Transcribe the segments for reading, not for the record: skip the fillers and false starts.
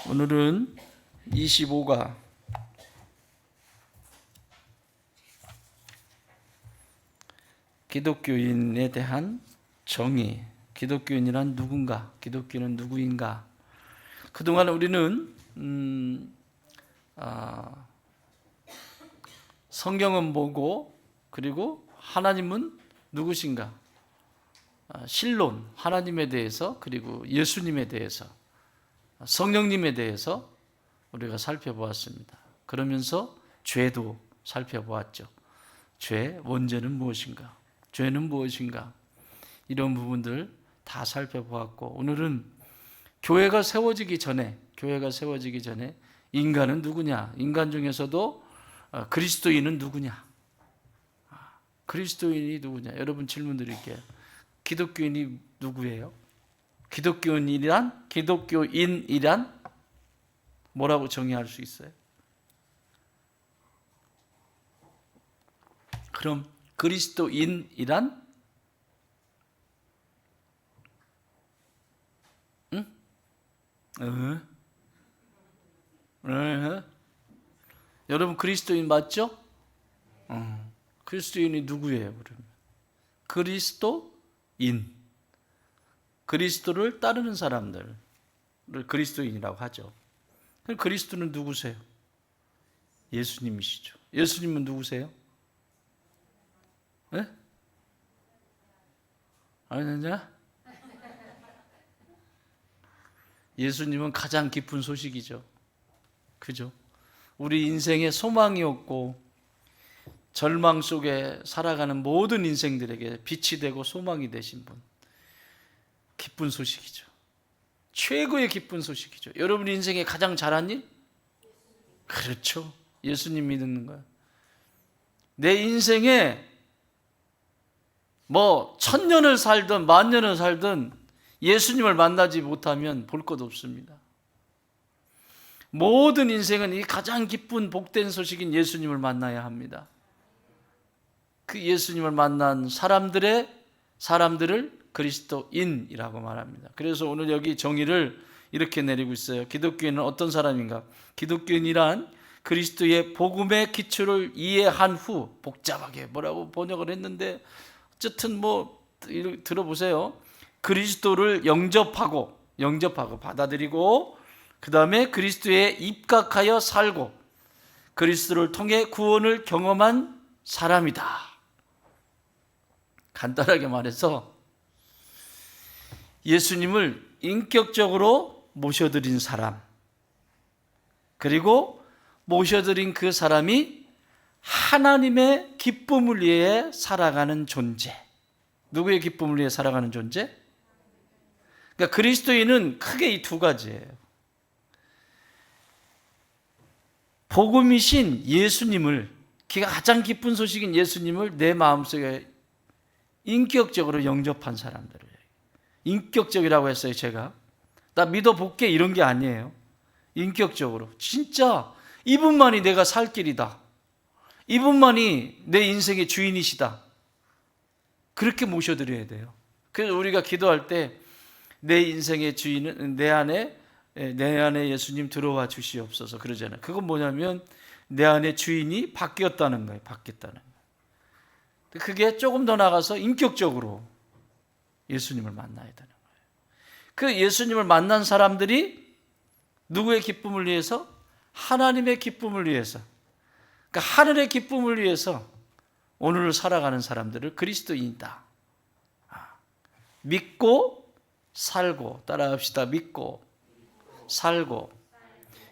오늘은 25가 기독교인에 대한 정의, 기독교인이란 누군가, 기독교인은 누구인가. 그동안 우리는 성경은 뭐고, 그리고 하나님은 누구신가, 신론, 하나님에 대해서, 그리고 예수님에 대해서, 성령님에 대해서 우리가 살펴보았습니다. 그러면서 죄도 살펴보았죠. 죄, 원죄는 무엇인가, 죄는 무엇인가, 이런 부분들 다 살펴보았고, 오늘은 교회가 세워지기 전에 인간은 누구냐, 인간 중에서도 그리스도인은 누구냐, 그리스도인이 누구냐. 여러분 질문 드릴게요. 기독교인이 누구예요? 기독교인이란 뭐라고 정의할 수 있어요? 그럼 그리스도인이란? 여러분 그리스도인 맞죠? 그리스도인이 누구예요? 그러면 그리스도인, 그리스도를 따르는 사람들을 그리스도인이라고 하죠. 그럼 그리스도는 누구세요? 예수님이시죠. 예수님은 누구세요? 네? 아니냐? 예수님은 가장 기쁜 소식이죠. 그죠? 우리 인생의 소망이었고, 절망 속에 살아가는 모든 인생들에게 빛이 되고 소망이 되신 분, 기쁜 소식이죠. 최고의 기쁜 소식이죠. 여러분 인생에 가장 잘한 일? 그렇죠. 예수님 믿는 거야. 내 인생에 1000년을 살든 10,000년을 살든 예수님을 만나지 못하면 볼 것 없습니다. 모든 인생은 이 가장 기쁜 복된 소식인 예수님을 만나야 합니다. 그 예수님을 만난 사람들을 그리스도인이라고 말합니다. 그래서 오늘 여기 정의를 이렇게 내리고 있어요. 기독교인은 어떤 사람인가? 기독교인이란 그리스도의 복음의 기초를 이해한 후, 복잡하게 뭐라고 번역을 했는데 어쨌든 들어보세요. 그리스도를 영접하고 받아들이고, 그 다음에 그리스도에 입각하여 살고, 그리스도를 통해 구원을 경험한 사람이다. 간단하게 말해서 예수님을 인격적으로 모셔드린 사람, 그리고 모셔드린 그 사람이 하나님의 기쁨을 위해 살아가는 존재. 누구의 기쁨을 위해 살아가는 존재? 그러니까 그리스도인은 크게 이 두 가지예요. 복음이신 예수님을, 가장 기쁜 소식인 예수님을 내 마음속에 인격적으로 영접한 사람들을, 인격적이라고 했어요. 제가 나 믿어볼게 이런 게 아니에요. 인격적으로 진짜 이분만이 내가 살 길이다, 이분만이 내 인생의 주인이시다, 그렇게 모셔드려야 돼요. 그래서 우리가 기도할 때 내 인생의 주인은 내 안에 예수님 들어와 주시옵소서 그러잖아요. 그건 뭐냐면 내 안에 주인이 바뀌었다는 거예요. 바뀌었다는 거예요. 그게 조금 더 나가서 인격적으로 예수님을 만나야 되는 거예요. 그 예수님을 만난 사람들이 누구의 기쁨을 위해서? 하나님의 기쁨을 위해서, 그러니까 하늘의 기쁨을 위해서 오늘을 살아가는 사람들을 그리스도인이다. 믿고 살고, 따라합시다. 믿고 살고.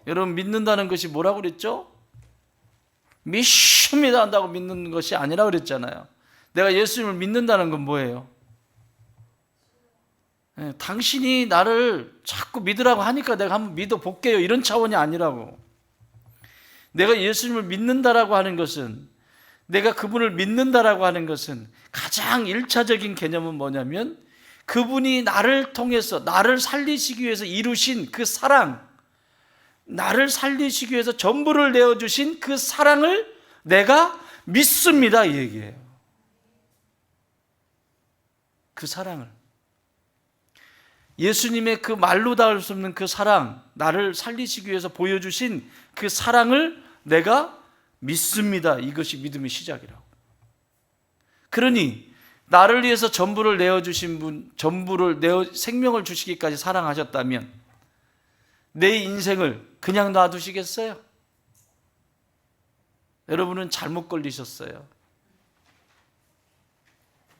여러분 믿는다는 것이 뭐라고 그랬죠? 믿습니다 한다고 믿는 것이 아니라 그랬잖아요. 내가 예수님을 믿는다는 건 뭐예요? 당신이 나를 자꾸 믿으라고 하니까 내가 한번 믿어볼게요, 이런 차원이 아니라고. 내가 예수님을 믿는다라고 하는 것은, 내가 그분을 믿는다라고 하는 것은 가장 1차적인 개념은 뭐냐면, 그분이 나를 통해서 나를 살리시기 위해서 이루신 그 사랑, 나를 살리시기 위해서 전부를 내어주신 그 사랑을 내가 믿습니다, 이 얘기예요. 그 사랑을. 예수님의 그 말로 닿을 수 없는 그 사랑, 나를 살리시기 위해서 보여주신 그 사랑을 내가 믿습니다. 이것이 믿음의 시작이라고. 그러니 나를 위해서 전부를 내어주신 분, 생명을 주시기까지 사랑하셨다면 내 인생을 그냥 놔두시겠어요? 여러분은 잘못 걸리셨어요.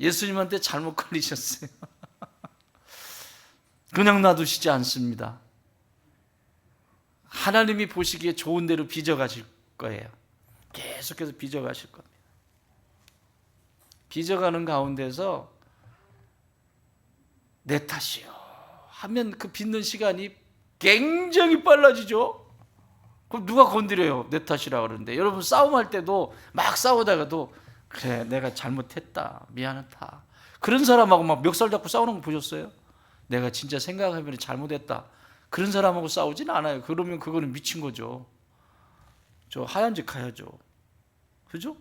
예수님한테 잘못 걸리셨어요. 그냥 놔두시지 않습니다. 하나님이 보시기에 좋은 대로 빚어가실 거예요. 계속해서 빚어가실 겁니다. 빚어가는 가운데서 내 탓이요 하면 그 빚는 시간이 굉장히 빨라지죠. 그럼 누가 건드려요? 내 탓이라 그러는데. 여러분 싸움할 때도 막 싸우다가도 그래 내가 잘못했다 미안하다 그런 사람하고 막 멱살 잡고 싸우는 거 보셨어요? 내가 진짜 생각하면 잘못했다 그런 사람하고 싸우진 않아요. 그러면 그거는 미친 거죠. 저 하얀 짓 가야죠. 그죠?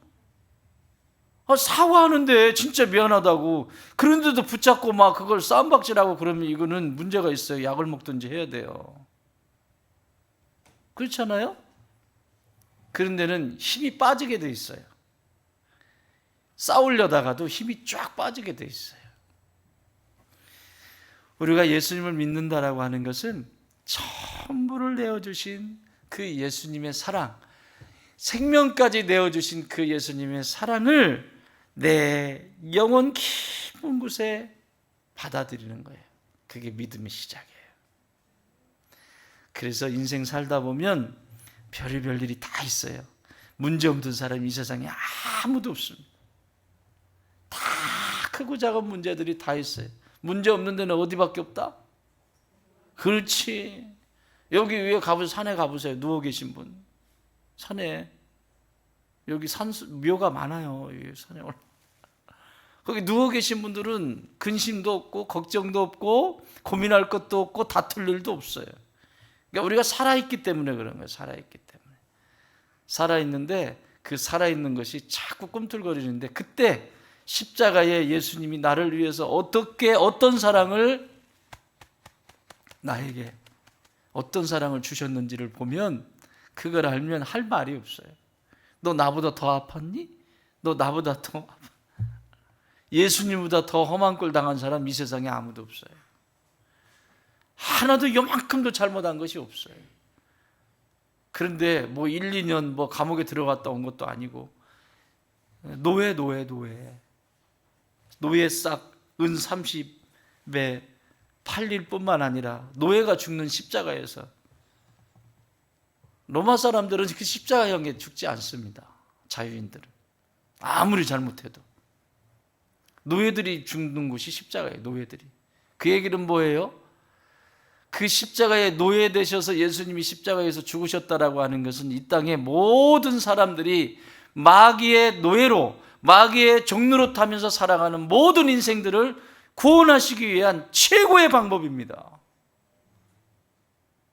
사과하는데 진짜 미안하다고 그런데도 붙잡고 막 그걸 싸움박질하고 그러면 이거는 문제가 있어요. 약을 먹든지 해야 돼요. 그렇잖아요? 그런 데는 힘이 빠지게 돼 있어요. 싸우려다가도 힘이 쫙 빠지게 돼 있어요. 우리가 예수님을 믿는다라고 하는 것은 전부를 내어주신 그 예수님의 사랑, 생명까지 내어주신 그 예수님의 사랑을 내 영혼 깊은 곳에 받아들이는 거예요. 그게 믿음의 시작이에요. 그래서 인생 살다 보면 별의별 일이 다 있어요. 문제 없는 사람이 이 세상에 아무도 없습니다. 다 크고 작은 문제들이 다 있어요. 문제 없는 데는 어디밖에 없다? 그렇지. 여기 위에 가보세요. 산에 가보세요. 누워 계신 분. 산에 여기 묘가 많아요. 여기 산에 거기 누워 계신 분들은 근심도 없고 걱정도 없고 고민할 것도 없고 다툴 일도 없어요. 그러니까 우리가 살아있기 때문에 그런 거예요. 살아있기 때문에. 살아있는데 그 살아있는 것이 자꾸 꿈틀거리는데 그때 십자가에 예수님이 나를 위해서 어떤 사랑을 나에게 어떤 사랑을 주셨는지를 보면 그걸 알면 할 말이 없어요. 너 나보다 더 아팠니? 너 나보다 더 예수님보다 더 험한 꼴 당한 사람 이 세상에 아무도 없어요. 하나도 요만큼도 잘못한 것이 없어요. 그런데 뭐 1, 2년 뭐 감옥에 들어갔다 온 것도 아니고 노예 싹 은 30에 팔릴 뿐만 아니라 노예가 죽는 십자가에서 로마 사람들은 그 십자가형에 죽지 않습니다. 자유인들은 아무리 잘못해도 노예들이 죽는 곳이 십자가예요. 노예들이. 그 얘기는 뭐예요? 그 십자가에 노예 되셔서 예수님이 십자가에서 죽으셨다라고 하는 것은 이 땅의 모든 사람들이 마귀의 노예로 마귀의 종로로 타면서 살아가는 모든 인생들을 구원하시기 위한 최고의 방법입니다.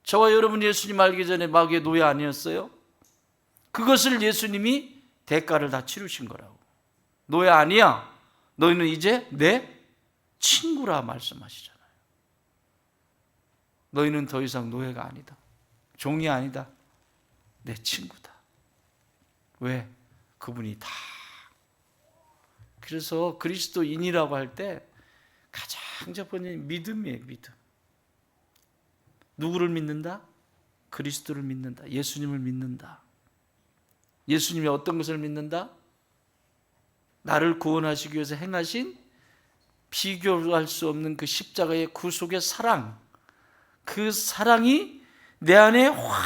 저와 여러분 예수님 알기 전에 마귀의 노예 아니었어요? 그것을 예수님이 대가를 다 치르신 거라고. 노예 아니야. 너희는 이제 내 친구라 말씀하시잖아요. 너희는 더 이상 노예가 아니다. 종이 아니다. 내 친구다. 왜? 그분이 다. 그래서 그리스도인이라고 할 때 가장 첫 번째 믿음이에요. 믿음. 누구를 믿는다? 그리스도를 믿는다. 예수님을 믿는다. 예수님이 어떤 것을 믿는다? 나를 구원하시기 위해서 행하신 비교할 수 없는 그 십자가의 구속의 사랑, 그 사랑이 내 안에 확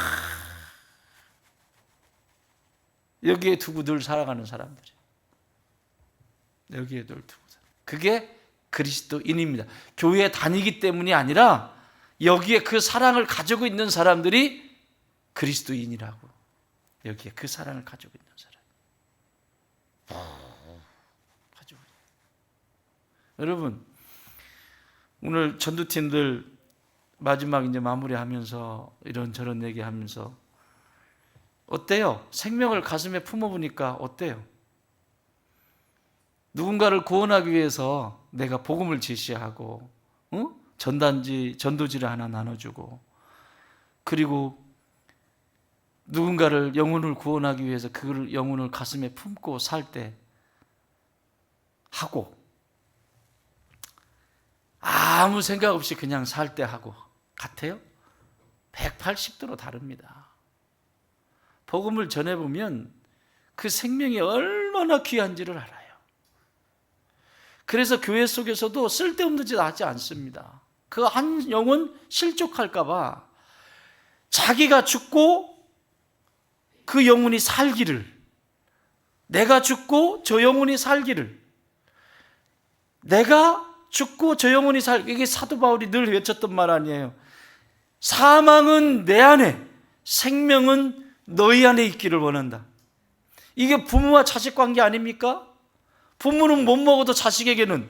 여기에 두고 늘 살아가는 사람들이에요. 여기에 늘 두고. 그게 그리스도인입니다. 교회에 다니기 때문이 아니라 여기에 그 사랑을 가지고 있는 사람들이 그리스도인이라고. 여기에 그 사랑을 가지고 있는 사람. 가지고. 여러분, 오늘 전도팀들 마지막 이제 마무리하면서 이런저런 얘기하면서 어때요? 생명을 가슴에 품어보니까 어때요? 누군가를 구원하기 위해서 내가 복음을 제시하고 전도지를 하나 나눠주고, 그리고 누군가를 영혼을 구원하기 위해서 그 영혼을 가슴에 품고 살 때 하고, 아무 생각 없이 그냥 살 때 하고 같아요? 180도로 다릅니다. 복음을 전해보면 그 생명이 얼마나 귀한지를 알아요. 그래서 교회 속에서도 쓸데없는 짓 하지 않습니다. 그 한 영혼 실족할까 봐 자기가 죽고 그 영혼이 살기를, 내가 죽고 저 영혼이 살기를, 내가 죽고 저 영혼이 이게 사도 바울이 늘 외쳤던 말 아니에요. 사망은 내 안에, 생명은 너희 안에 있기를 원한다. 이게 부모와 자식 관계 아닙니까? 부모는 못 먹어도 자식에게는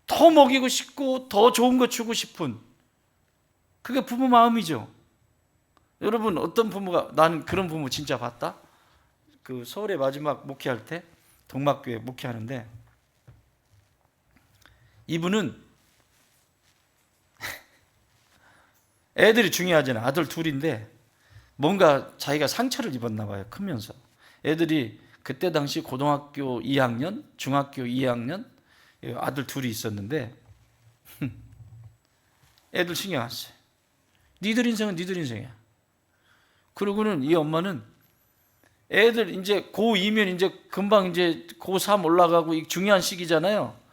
더 먹이고 싶고 더 좋은 거 주고 싶은, 그게 부모 마음이죠. 여러분, 어떤 부모가, 나는 그런 부모 진짜 봤다. 그 서울에 마지막 목회할 때 동막교회 목회하는데, 이분은 애들이 중요하잖아. 아들 둘인데 뭔가 자기가 상처를 입었나 봐요, 크면서. 애들이 그때 당시 고등학교 2학년, 중학교 2학년 아들 둘이 있었는데 애들 신경 안 써요. 니들 인생은 니들 인생이야. 그러고는 이 엄마는 애들 이제 고2면 이제 금방 이제 고3 올라가고 이 중요한 시기잖아요.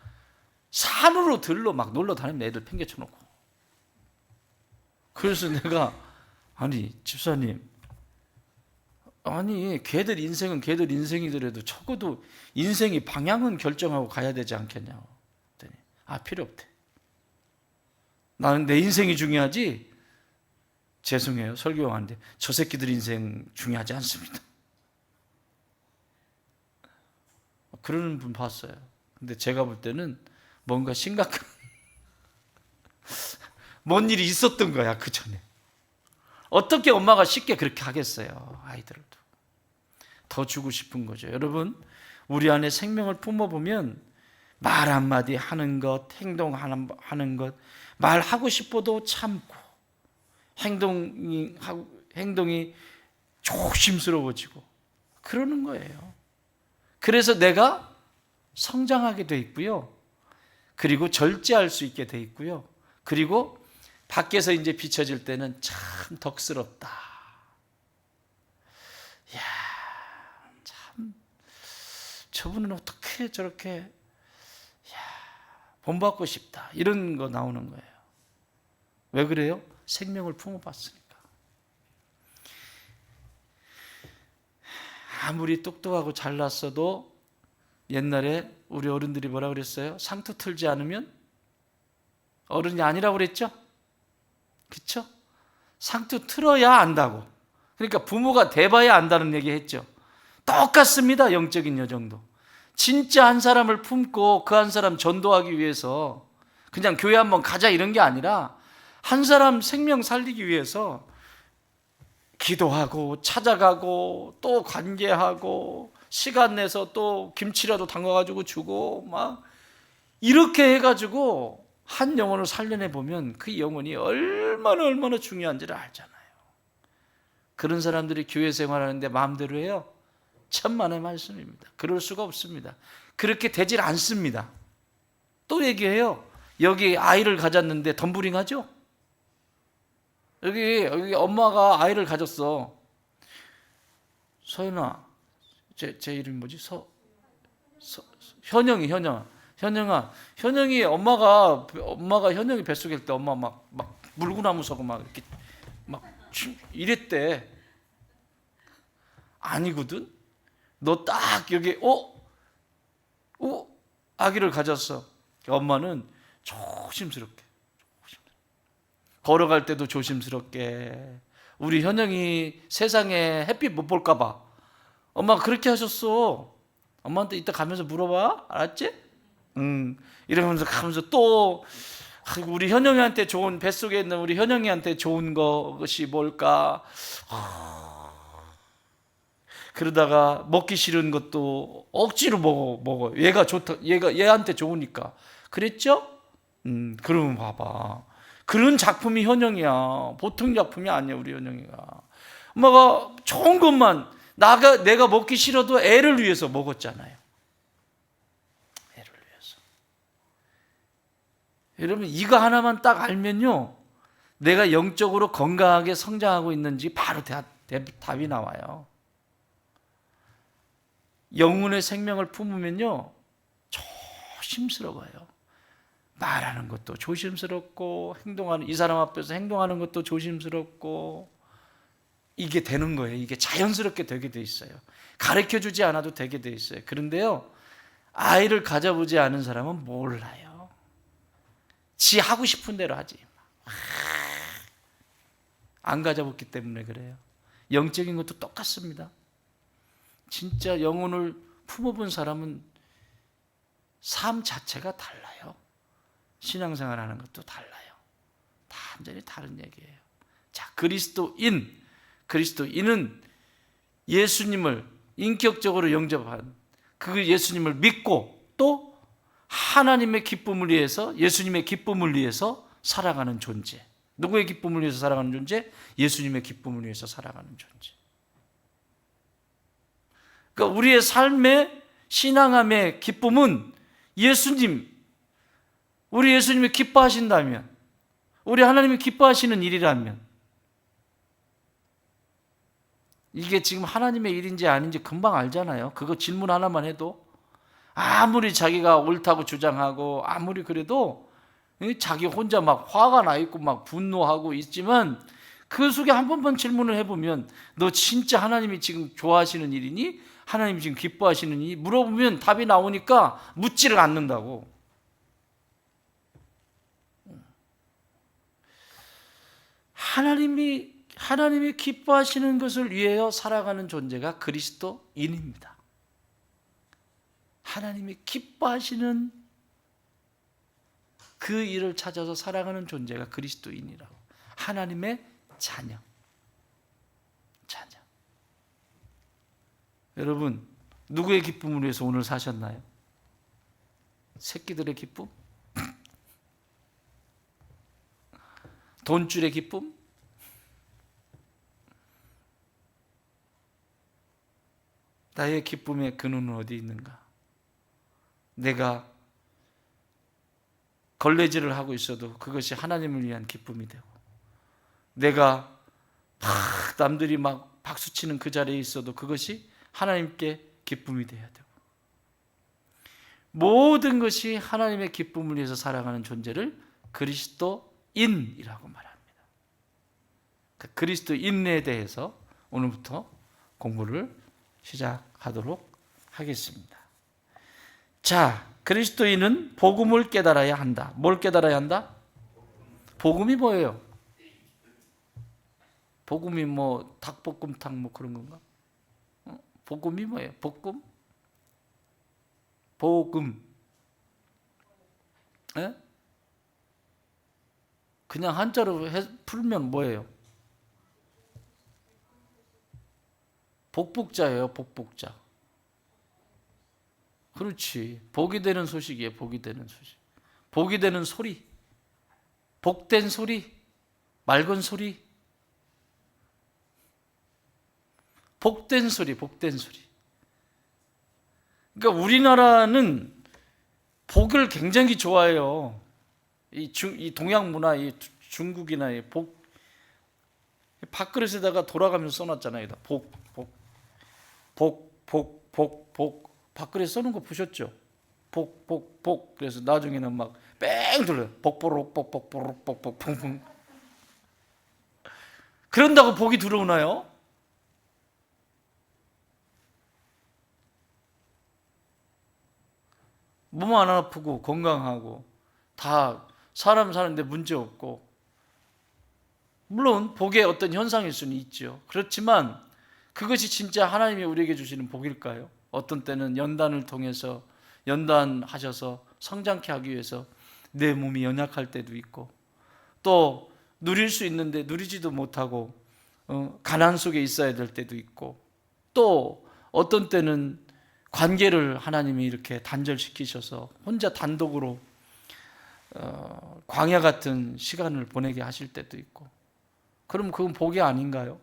산으로 들러 막 놀러 다니면 애들 팽개쳐 놓고. 그래서 내가, 아니 집사님, 아니 걔들 인생은 걔들 인생이더라도 적어도 인생이 방향은 결정하고 가야 되지 않겠냐고 그랬더니, 필요 없대. 나는 내 인생이 중요하지, 죄송해요 설교하는데 저 새끼들 인생 중요하지 않습니다. 그러는 분 봤어요. 근데 제가 볼 때는 뭔가 심각한 뭔 일이 있었던 거야, 그 전에. 어떻게 엄마가 쉽게 그렇게 하겠어요, 아이들을. 더 주고 싶은 거죠. 여러분, 우리 안에 생명을 품어보면 말 한마디 하는 것, 행동하는 것, 말하고 싶어도 참고, 행동이 조심스러워지고 그러는 거예요. 그래서 내가 성장하게 돼 있고요. 그리고 절제할 수 있게 돼 있고요. 그리고 밖에서 이제 비춰질 때는 참 덕스럽다. 이야, 참 저분은 어떻게 저렇게, 본받고 싶다, 이런 거 나오는 거예요. 왜 그래요? 생명을 품어봤으니까. 아무리 똑똑하고 잘났어도 옛날에 우리 어른들이 뭐라 그랬어요? 상투 틀지 않으면 어른이 아니라고 그랬죠? 그렇죠? 상투 틀어야 안다고. 그러니까 부모가 돼봐야 안다는 얘기 했죠. 똑같습니다. 영적인 여정도. 진짜 한 사람을 품고 그 한 사람 전도하기 위해서 그냥 교회 한번 가자 이런 게 아니라, 한 사람 생명 살리기 위해서 기도하고 찾아가고 또 관계하고 시간 내서 또 김치라도 담가가지고 주고 막 이렇게 해가지고 한 영혼을 살려내 보면 그 영혼이 얼마나 중요한지를 알잖아요. 그런 사람들이 교회 생활하는데 마음대로 해요? 천만의 말씀입니다. 그럴 수가 없습니다. 그렇게 되질 않습니다. 또 얘기해요. 여기 아이를 가졌는데 덤블링하죠? 여기 엄마가 아이를 가졌어. 서연아, 제 이름이 뭐지? 현영이 엄마가 현영이 뱃속에 있을 때 엄마 막 물구나무 서고 막 이렇게 막 이랬대. 아니거든. 너 딱 여기 아기를 가졌어. 엄마는 조심스럽게 걸어갈 때도 조심스럽게, 우리 현영이 세상에 햇빛 못 볼까 봐 엄마가 그렇게 하셨어. 엄마한테 이따 가면서 물어봐, 알았지? 이러면서 가면서 또 우리 현영이한테 좋은, 뱃속에 있는 우리 현영이한테 좋은 것이 뭘까? 그러다가 먹기 싫은 것도 억지로 먹어. 얘가 좋다, 얘한테 좋으니까. 그랬죠? 그러면 봐봐. 그런 작품이 현영이야. 보통 작품이 아니야, 우리 현영이가. 엄마가 좋은 것만, 내가 먹기 싫어도 애를 위해서 먹었잖아요. 애를 위해서. 여러분, 이거 하나만 딱 알면요, 내가 영적으로 건강하게 성장하고 있는지 바로 답이 나와요. 영혼의 생명을 품으면요, 조심스러워요. 말하는 것도 조심스럽고, 이 사람 앞에서 행동하는 것도 조심스럽고, 이게 되는 거예요. 이게 자연스럽게 되게 돼 있어요. 가르쳐 주지 않아도 되게 돼 있어요. 그런데요, 아이를 가져보지 않은 사람은 몰라요. 지 하고 싶은 대로 하지. 안 가져봤기 때문에 그래요. 영적인 것도 똑같습니다. 진짜 영혼을 품어본 사람은 삶 자체가 달라요. 신앙생활 하는 것도 달라요. 다 완전히 다른 얘기예요. 자, 그리스도인은 예수님을 인격적으로 영접한 그 예수님을 믿고 또 하나님의 기쁨을 위해서, 예수님의 기쁨을 위해서 살아가는 존재. 누구의 기쁨을 위해서 살아가는 존재? 예수님의 기쁨을 위해서 살아가는 존재. 그러니까 우리의 삶의 신앙함의 기쁨은 우리 예수님이 기뻐하신다면, 우리 하나님이 기뻐하시는 일이라면, 이게 지금 하나님의 일인지 아닌지 금방 알잖아요. 그거 질문 하나만 해도. 아무리 자기가 옳다고 주장하고 아무리 그래도 자기 혼자 막 화가 나 있고 막 분노하고 있지만, 그 속에 한 번만 질문을 해보면, 너 진짜 하나님이 지금 좋아하시는 일이니? 하나님이 지금 기뻐하시는 일이? 물어보면 답이 나오니까 묻지를 않는다고. 하나님이 기뻐하시는 것을 위하여 살아가는 존재가 그리스도인입니다. 하나님이 기뻐하시는 그 일을 찾아서 살아가는 존재가 그리스도인이라고. 하나님의 자녀. 여러분, 누구의 기쁨을 위해서 오늘 사셨나요? 새끼들의 기쁨? 돈줄의 기쁨? 나의 기쁨의 근원은 어디 있는가? 내가 걸레질을 하고 있어도 그것이 하나님을 위한 기쁨이 되고, 내가 남들이 막 박수치는 그 자리에 있어도 그것이 하나님께 기쁨이 되어야 되고, 모든 것이 하나님의 기쁨을 위해서 살아가는 존재를 그리스도인이라고 말합니다. 그 그리스도인에 대해서 오늘부터 공부를 시작하도록 하겠습니다. 자, 그리스도인은 복음을 깨달아야 한다. 뭘 깨달아야 한다? 복음이 뭐예요? 복음이 뭐 닭볶음탕 뭐 그런 건가? 복음이 뭐예요? 복음. 예? 그냥 한자로 풀면 뭐예요? 복복자예요, 복복자. 그렇지. 복이 되는 소식이에요, 복이 되는 소식. 복이 되는 소리. 복된 소리. 맑은 소리. 복된 소리, 복된 소리. 그러니까 우리나라는 복을 굉장히 좋아해요. 이 동양 문화, 이 중국이나 이 밥그릇에다가 돌아가면서 써놨잖아요. 복. 밥그릇에 써놓은 거 보셨죠? 복. 그래서 나중에는 막 뺑 돌려요. 복보록. 그런다고 복이 들어오나요? 몸 안 아프고 건강하고 다 사람 사는데 문제 없고, 물론 복의 어떤 현상일 수는 있죠. 그렇지만 그것이 진짜 하나님이 우리에게 주시는 복일까요? 어떤 때는 연단을 통해서 연단하셔서 성장케 하기 위해서 내 몸이 연약할 때도 있고, 또 누릴 수 있는데 누리지도 못하고 가난 속에 있어야 될 때도 있고, 또 어떤 때는 관계를 하나님이 이렇게 단절시키셔서 혼자 단독으로 광야 같은 시간을 보내게 하실 때도 있고, 그럼 그건 복이 아닌가요?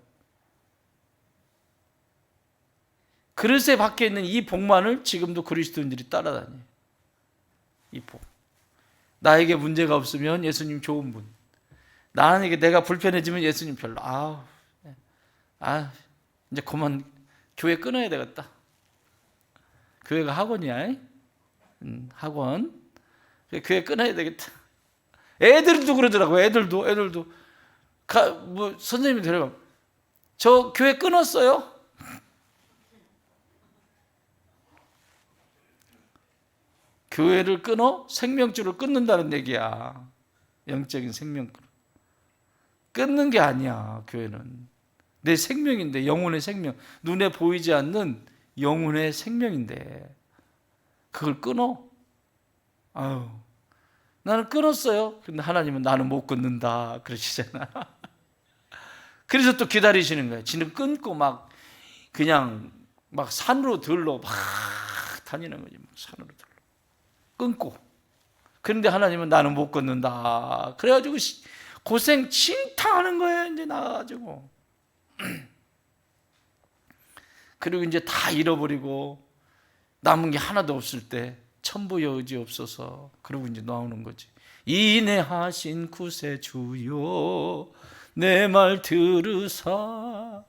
그릇에 박혀 있는 이 복만을 지금도 그리스도인들이 따라다녀요. 이 복. 나에게 문제가 없으면 예수님 좋은 분, 나에게 내가 불편해지면 예수님 별로. 이제 그만 교회 끊어야 되겠다. 교회가 학원이야. 학원. 교회 끊어야 되겠다. 애들도 그러더라고요. 애들도 선생님이 데려가, 저 교회 끊었어요. 교회를 끊어 생명줄을 끊는다는 얘기야. 영적인 생명줄 끊는 게 아니야. 교회는 내 생명인데, 영혼의 생명, 눈에 보이지 않는 영혼의 생명인데 그걸 끊어? 나는 끊었어요. 근데 하나님은 나는 못 끊는다 그러시잖아. 그래서 또 기다리시는 거예요. 지는 끊고 그냥 산으로 들러 막 다니는 거지. 산으로 들러 끊고. 그런데 하나님은 나는 못 끊는다. 그래가지고 고생 진탕하는 거예요. 이제 나가지고. 그리고 이제 다 잃어버리고 남은 게 하나도 없을 때 천부여의지 없어서, 그러고 이제 나오는 거지. 인내하신 구세주여 내 말 들으사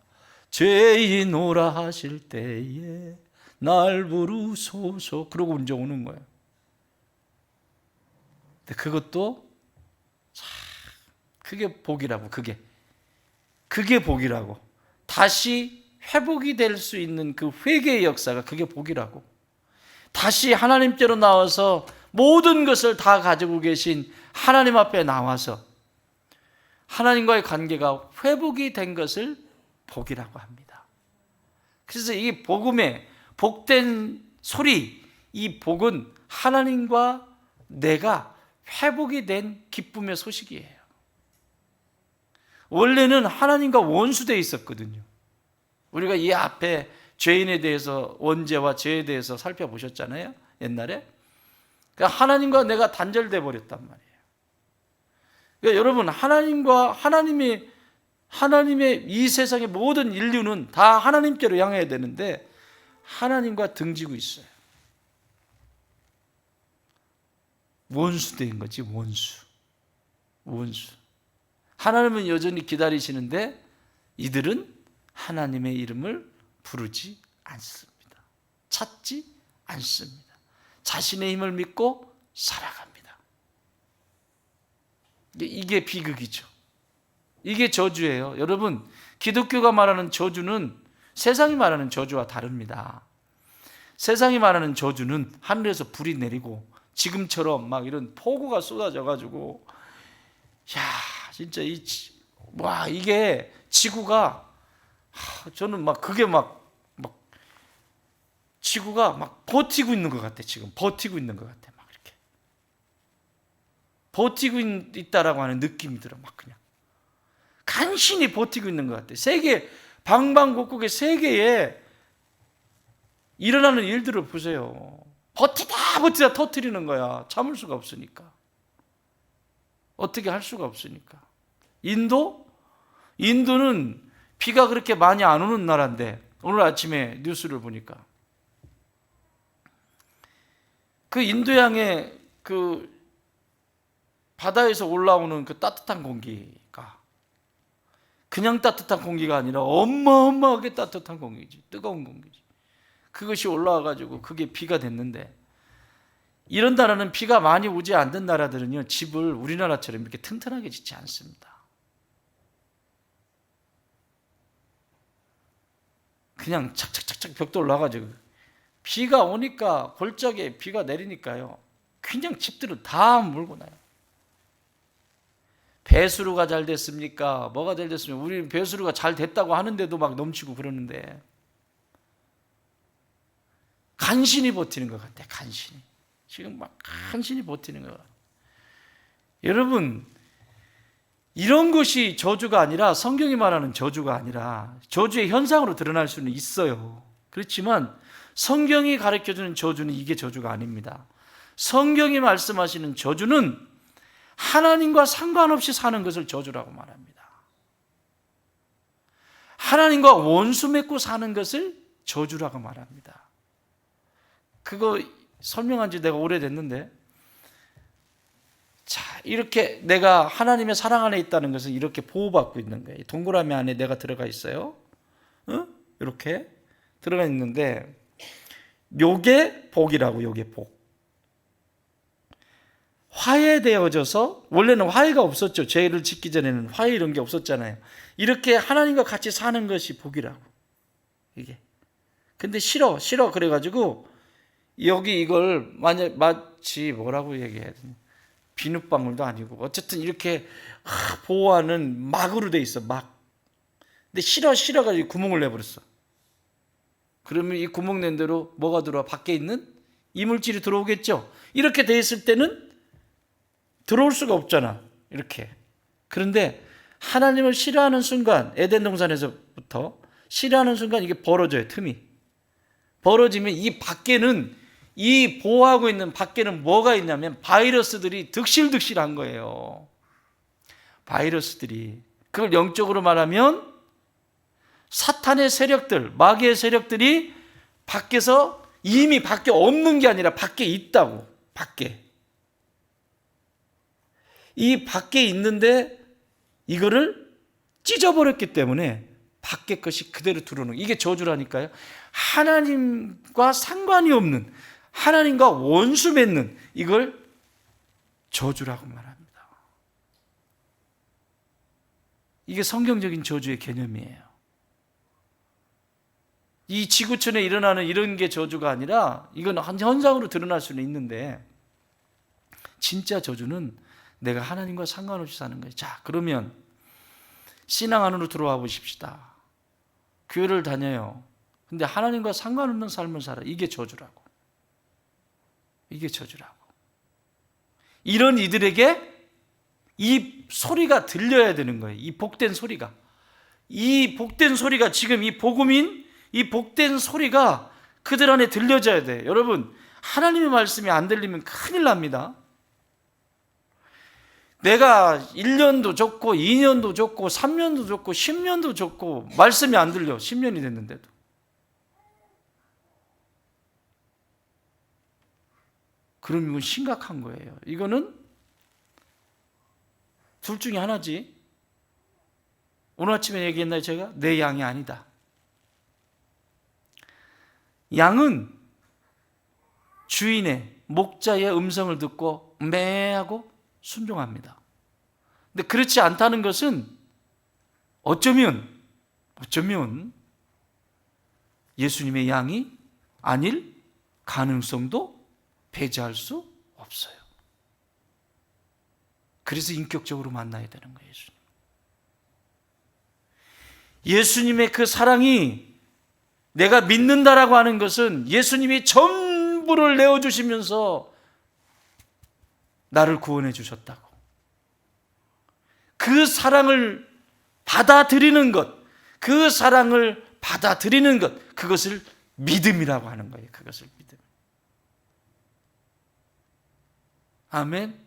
죄인오라 하실 때에 날 부르소서. 그러고 이제 오는 거예요. 근데 그것도 그게 복이라고. 그게 복이라고. 다시 회복이 될 수 있는 그 회개의 역사가 그게 복이라고. 다시 하나님께로 나와서 모든 것을 다 가지고 계신 하나님 앞에 나와서 하나님과의 관계가 회복이 된 것을 복이라고 합니다. 그래서 이 복음의 복된 소리, 이 복은 하나님과 내가 회복이 된 기쁨의 소식이에요. 원래는 하나님과 원수되어 있었거든요. 우리가 이 앞에 죄인에 대해서, 원죄와 죄에 대해서 살펴보셨잖아요, 옛날에. 그러니까 하나님과 내가 단절돼 버렸단 말이에요. 그러니까 여러분, 하나님의 이 세상의 모든 인류는 다 하나님께로 향해야 되는데 하나님과 등지고 있어요. 원수된 거지, 원수. 하나님은 여전히 기다리시는데 이들은 하나님의 이름을 부르지 않습니다. 찾지 않습니다. 자신의 힘을 믿고 살아갑니다. 이게 비극이죠. 이게 저주예요. 여러분, 기독교가 말하는 저주는 세상이 말하는 저주와 다릅니다. 세상이 말하는 저주는 하늘에서 불이 내리고 지금처럼 막 이런 폭우가 쏟아져 가지고, 진짜 이게 지구가, 저는 그게 지구가 버티고 있는 것 같아. 지금 버티고 있는 것 같아. 이렇게 버티고 있다라고 하는 느낌이 들어. 그냥 간신히 버티고 있는 것 같아. 세계 방방곡곡의 세계에 일어나는 일들을 보세요. 버티다 터뜨리는 거야. 참을 수가 없으니까. 어떻게 할 수가 없으니까. 인도는 비가 그렇게 많이 안 오는 나라인데, 오늘 아침에 뉴스를 보니까 그 인도양의 그 바다에서 올라오는 그 따뜻한 공기가 그냥 따뜻한 공기가 아니라 어마어마하게 따뜻한 공기지. 뜨거운 공기지. 그것이 올라와가지고 그게 비가 됐는데, 이런 나라는 비가 많이 오지 않는 나라들은요, 집을 우리나라처럼 이렇게 튼튼하게 짓지 않습니다. 그냥 착착착착 벽돌 놔가지고 비가 오니까, 골짜기에 비가 내리니까요, 그냥 집들은 다 물고 나요. 배수로가 잘 됐습니까? 뭐가 잘 됐습니까? 우리 배수로가 잘 됐다고 하는데도 넘치고 그러는데, 간신히 버티는 것 같아. 간신히. 지금 간신히 버티는 것 같아. 여러분, 이런 것이 저주가 아니라, 성경이 말하는 저주가 아니라 저주의 현상으로 드러날 수는 있어요. 그렇지만 성경이 가르쳐주는 저주는 이게 저주가 아닙니다. 성경이 말씀하시는 저주는 하나님과 상관없이 사는 것을 저주라고 말합니다. 하나님과 원수 맺고 사는 것을 저주라고 말합니다. 그거 설명한 지 내가 오래됐는데, 자, 이렇게 내가 하나님의 사랑 안에 있다는 것은 이렇게 보호받고 있는 거예요. 동그라미 안에 내가 들어가 있어요. 이렇게 들어가 있는데, 요게 복이라고, 요게 복. 화해되어져서, 원래는 화해가 없었죠. 죄를 짓기 전에는 화해 이런 게 없었잖아요. 이렇게 하나님과 같이 사는 것이 복이라고, 이게. 근데 싫어 그래가지고 여기 이걸 마치 뭐라고 얘기해야 되나, 비눗방울도 아니고 어쨌든 이렇게 보호하는 막으로 돼 있어, 막. 근데 싫어가지고 구멍을 내버렸어. 그러면 이 구멍 낸 대로 뭐가 들어와? 밖에 있는 이물질이 들어오겠죠. 이렇게 돼 있을 때는 들어올 수가 없잖아, 이렇게. 그런데 하나님을 싫어하는 순간, 에덴 동산에서부터 싫어하는 순간 이게 벌어져요. 틈이 벌어지면 이 밖에는, 이 보호하고 있는 밖에는 뭐가 있냐면 바이러스들이 득실득실한 거예요. 바이러스들이. 그걸 영적으로 말하면 사탄의 세력들, 마귀의 세력들이 밖에서, 이미 밖에 없는 게 아니라 밖에 있다고. 밖에. 이 밖에 있는데 이거를 찢어버렸기 때문에 밖에 것이 그대로 들어오는, 이게 저주라니까요. 하나님과 상관이 없는, 하나님과 원수 맺는, 이걸 저주라고 말합니다. 이게 성경적인 저주의 개념이에요. 이 지구촌에 일어나는 이런 게 저주가 아니라, 이건 현상으로 드러날 수는 있는데, 진짜 저주는 내가 하나님과 상관없이 사는 거예요. 자, 그러면 신앙 안으로 들어와 보십시다. 교회를 다녀요. 근데 하나님과 상관없는 삶을 살아. 이게 저주라고. 이게 저주라고. 이런 이들에게 이 소리가 들려야 되는 거예요. 이 복된 소리가. 이 복된 소리가, 지금 이 복음인 이 복된 소리가 그들 안에 들려져야 돼. 여러분, 하나님의 말씀이 안 들리면 큰일 납니다. 내가 1년도 줬고 2년도 줬고 3년도 줬고 10년도 줬고 말씀이 안 들려. 10년이 됐는데도. 그럼 이건 심각한 거예요. 이거는 둘 중에 하나지. 오늘 아침에 얘기했나요, 제가? 내 양이 아니다. 양은 주인의, 목자의 음성을 듣고 매하고 순종합니다. 근데 그렇지 않다는 것은 어쩌면 예수님의 양이 아닐 가능성도 배제할 수 없어요. 그래서 인격적으로 만나야 되는 거예요. 예수님의 그 사랑이, 내가 믿는다라고 하는 것은 예수님이 전부를 내어주시면서 나를 구원해 주셨다고. 그 사랑을 받아들이는 것, 그 사랑을 받아들이는 것, 그것을 믿음이라고 하는 거예요. 그것을 믿음. 아멘.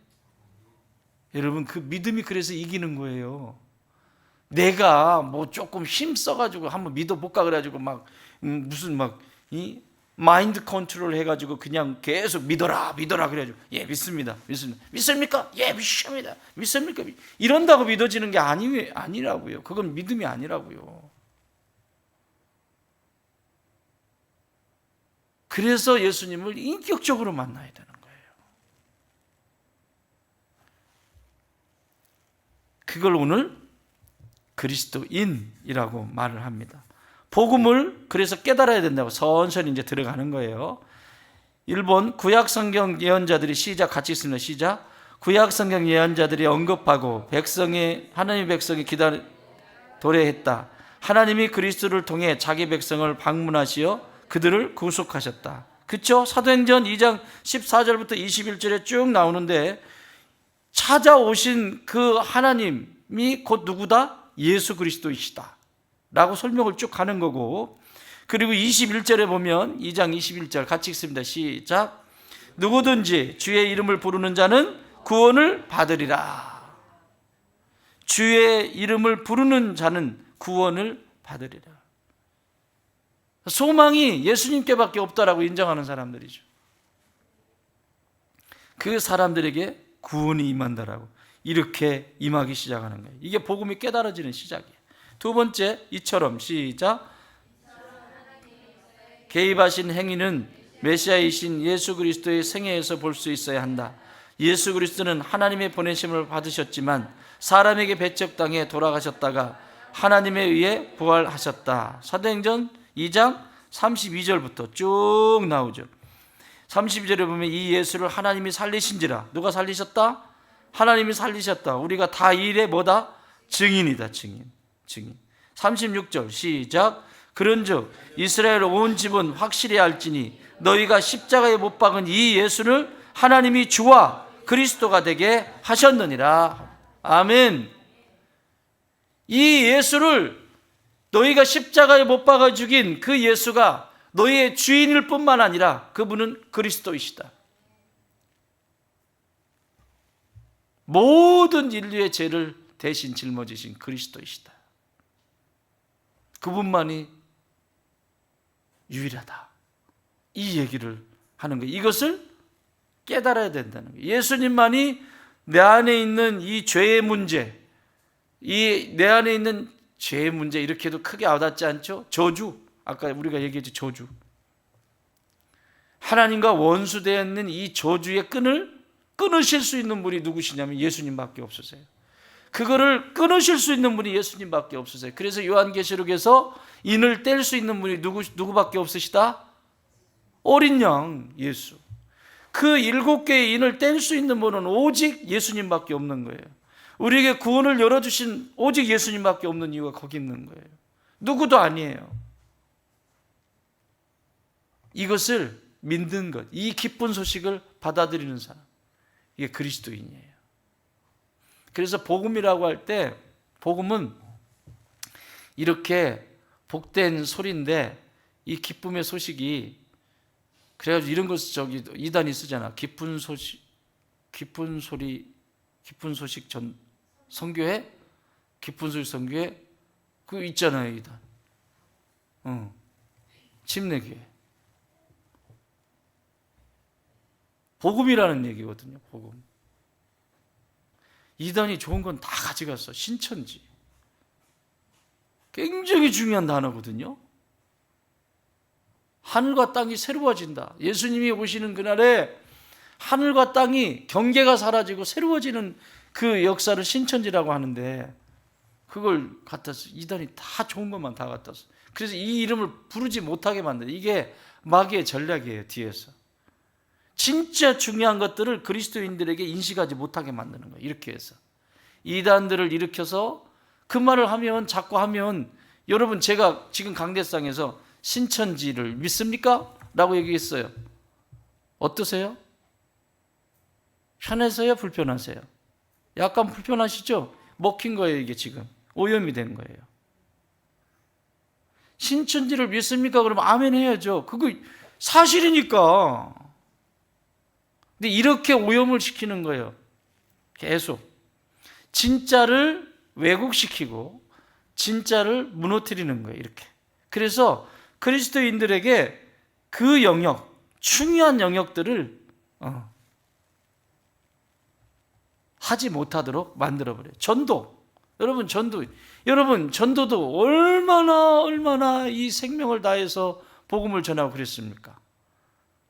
여러분, 그 믿음이 그래서 이기는 거예요. 내가 뭐 조금 힘써가지고 한번 믿어볼까 그래가지고 막 무슨 막 이 마인드 컨트롤 해가지고 그냥 계속 믿어라 그래가지고 예, 믿습니다. 믿습니까? 예, 믿습니다. 믿습니까? 이런다고 믿어지는 게 아니라고요. 그건 믿음이 아니라고요. 그래서 예수님을 인격적으로 만나야 되는 거예요. 그걸 오늘 그리스도인이라고 말을 합니다. 복음을 그래서 깨달아야 된다고 선선히 이제 들어가는 거예요. 1번 구약성경 예언자들이 같이 있습니다. 시작. 구약성경 예언자들이 언급하고 하나님의 백성이 도래했다. 하나님이 그리스도를 통해 자기 백성을 방문하시어 그들을 구속하셨다. 그렇죠? 사도행전 2장 14절부터 21절에 쭉 나오는데, 찾아오신 그 하나님이 곧 누구다? 예수 그리스도이시다 라고 설명을 쭉 하는 거고, 그리고 21절에 보면 2장 21절 같이 읽습니다. 시작. 누구든지 주의 이름을 부르는 자는 구원을 받으리라. 주의 이름을 부르는 자는 구원을 받으리라. 소망이 예수님께밖에 없다라고 인정하는 사람들이죠. 그 사람들에게 구원이 임한다라고 이렇게 임하기 시작하는 거예요. 이게 복음이 깨달아지는 시작이에요. 두 번째, 이처럼 시작. 개입하신 행위는 메시아이신 예수 그리스도의 생애에서 볼 수 있어야 한다. 예수 그리스도는 하나님의 보내심을 받으셨지만 사람에게 배척당해 돌아가셨다가 하나님에 의해 부활하셨다. 사도행전 2장 32절부터 쭉 나오죠. 32절에 보면 이 예수를 하나님이 살리신지라. 누가 살리셨다? 하나님이 살리셨다. 우리가 다 이 일에 뭐다? 증인이다. 증인. 36절 시작. 그런즉 이스라엘 온 집은 확실히 알지니 너희가 십자가에 못 박은 이 예수를 하나님이 주와 그리스도가 되게 하셨느니라. 아멘. 이 예수를 너희가 십자가에 못 박아 죽인 그 예수가 너희의 주인일 뿐만 아니라 그분은 그리스도이시다. 모든 인류의 죄를 대신 짊어지신 그리스도이시다. 그분만이 유일하다. 이 얘기를 하는 거예요. 이것을 깨달아야 된다는 거예요. 예수님만이 내 안에 있는 이 죄의 문제, 이 내 안에 있는 죄의 문제, 이렇게도 크게 와닿지 않죠? 저주, 아까 우리가 얘기했죠. 저주. 하나님과 원수되어 있는 이 저주의 끈을 끊으실 수 있는 분이 누구시냐면 예수님밖에 없으세요. 그거를 끊으실 수 있는 분이 예수님밖에 없으세요. 그래서 요한계시록에서 인을 뗄 수 있는 분이 누구밖에 없으시다? 어린 양 예수. 그 7개의 인을 뗄 수 있는 분은 오직 예수님밖에 없는 거예요. 우리에게 구원을 열어주신 오직 예수님밖에 없는 이유가 거기 있는 거예요. 누구도 아니에요. 이것을 믿는 것, 이 기쁜 소식을 받아들이는 사람, 이게 그리스도인이에요. 그래서 복음이라고 할 때 복음은 이렇게 복된 소리인데 이 기쁨의 소식이, 그래가지고 이런 것 저기 이단이 쓰잖아. 기쁜 소식 전 선교회, 기쁜 소식 선교회 그 있잖아요, 이단. 침례교회. 복음이라는 얘기거든요. 복음. 이단이 좋은 건 다 가져갔어. 신천지. 굉장히 중요한 단어거든요. 하늘과 땅이 새로워진다. 예수님이 오시는 그날에 하늘과 땅이 경계가 사라지고 새로워지는 그 역사를 신천지라고 하는데, 그걸 갖다 써. 이단이 다 좋은 것만 다 갖다 써. 그래서 이 이름을 부르지 못하게 만든, 이게 마귀의 전략이에요. 뒤에서 진짜 중요한 것들을 그리스도인들에게 인식하지 못하게 만드는 거예요. 이렇게 해서 이단들을 일으켜서 그 말을 하면, 자꾸 하면, 여러분 제가 지금 강대상에서 신천지를 믿습니까? 라고 얘기했어요. 어떠세요? 편해서요? 불편하세요? 약간 불편하시죠? 먹힌 거예요. 이게 지금 오염이 된 거예요. 신천지를 믿습니까? 그러면 아멘 해야죠. 그거 사실이니까. 근데 이렇게 오염을 시키는 거예요. 계속 진짜를 왜곡시키고 진짜를 무너뜨리는 거예요. 이렇게. 그래서 그리스도인들에게 그 영역, 중요한 영역들을 하지 못하도록 만들어버려요. 전도. 여러분 전도도 얼마나 이 생명을 다해서 복음을 전하고 그랬습니까?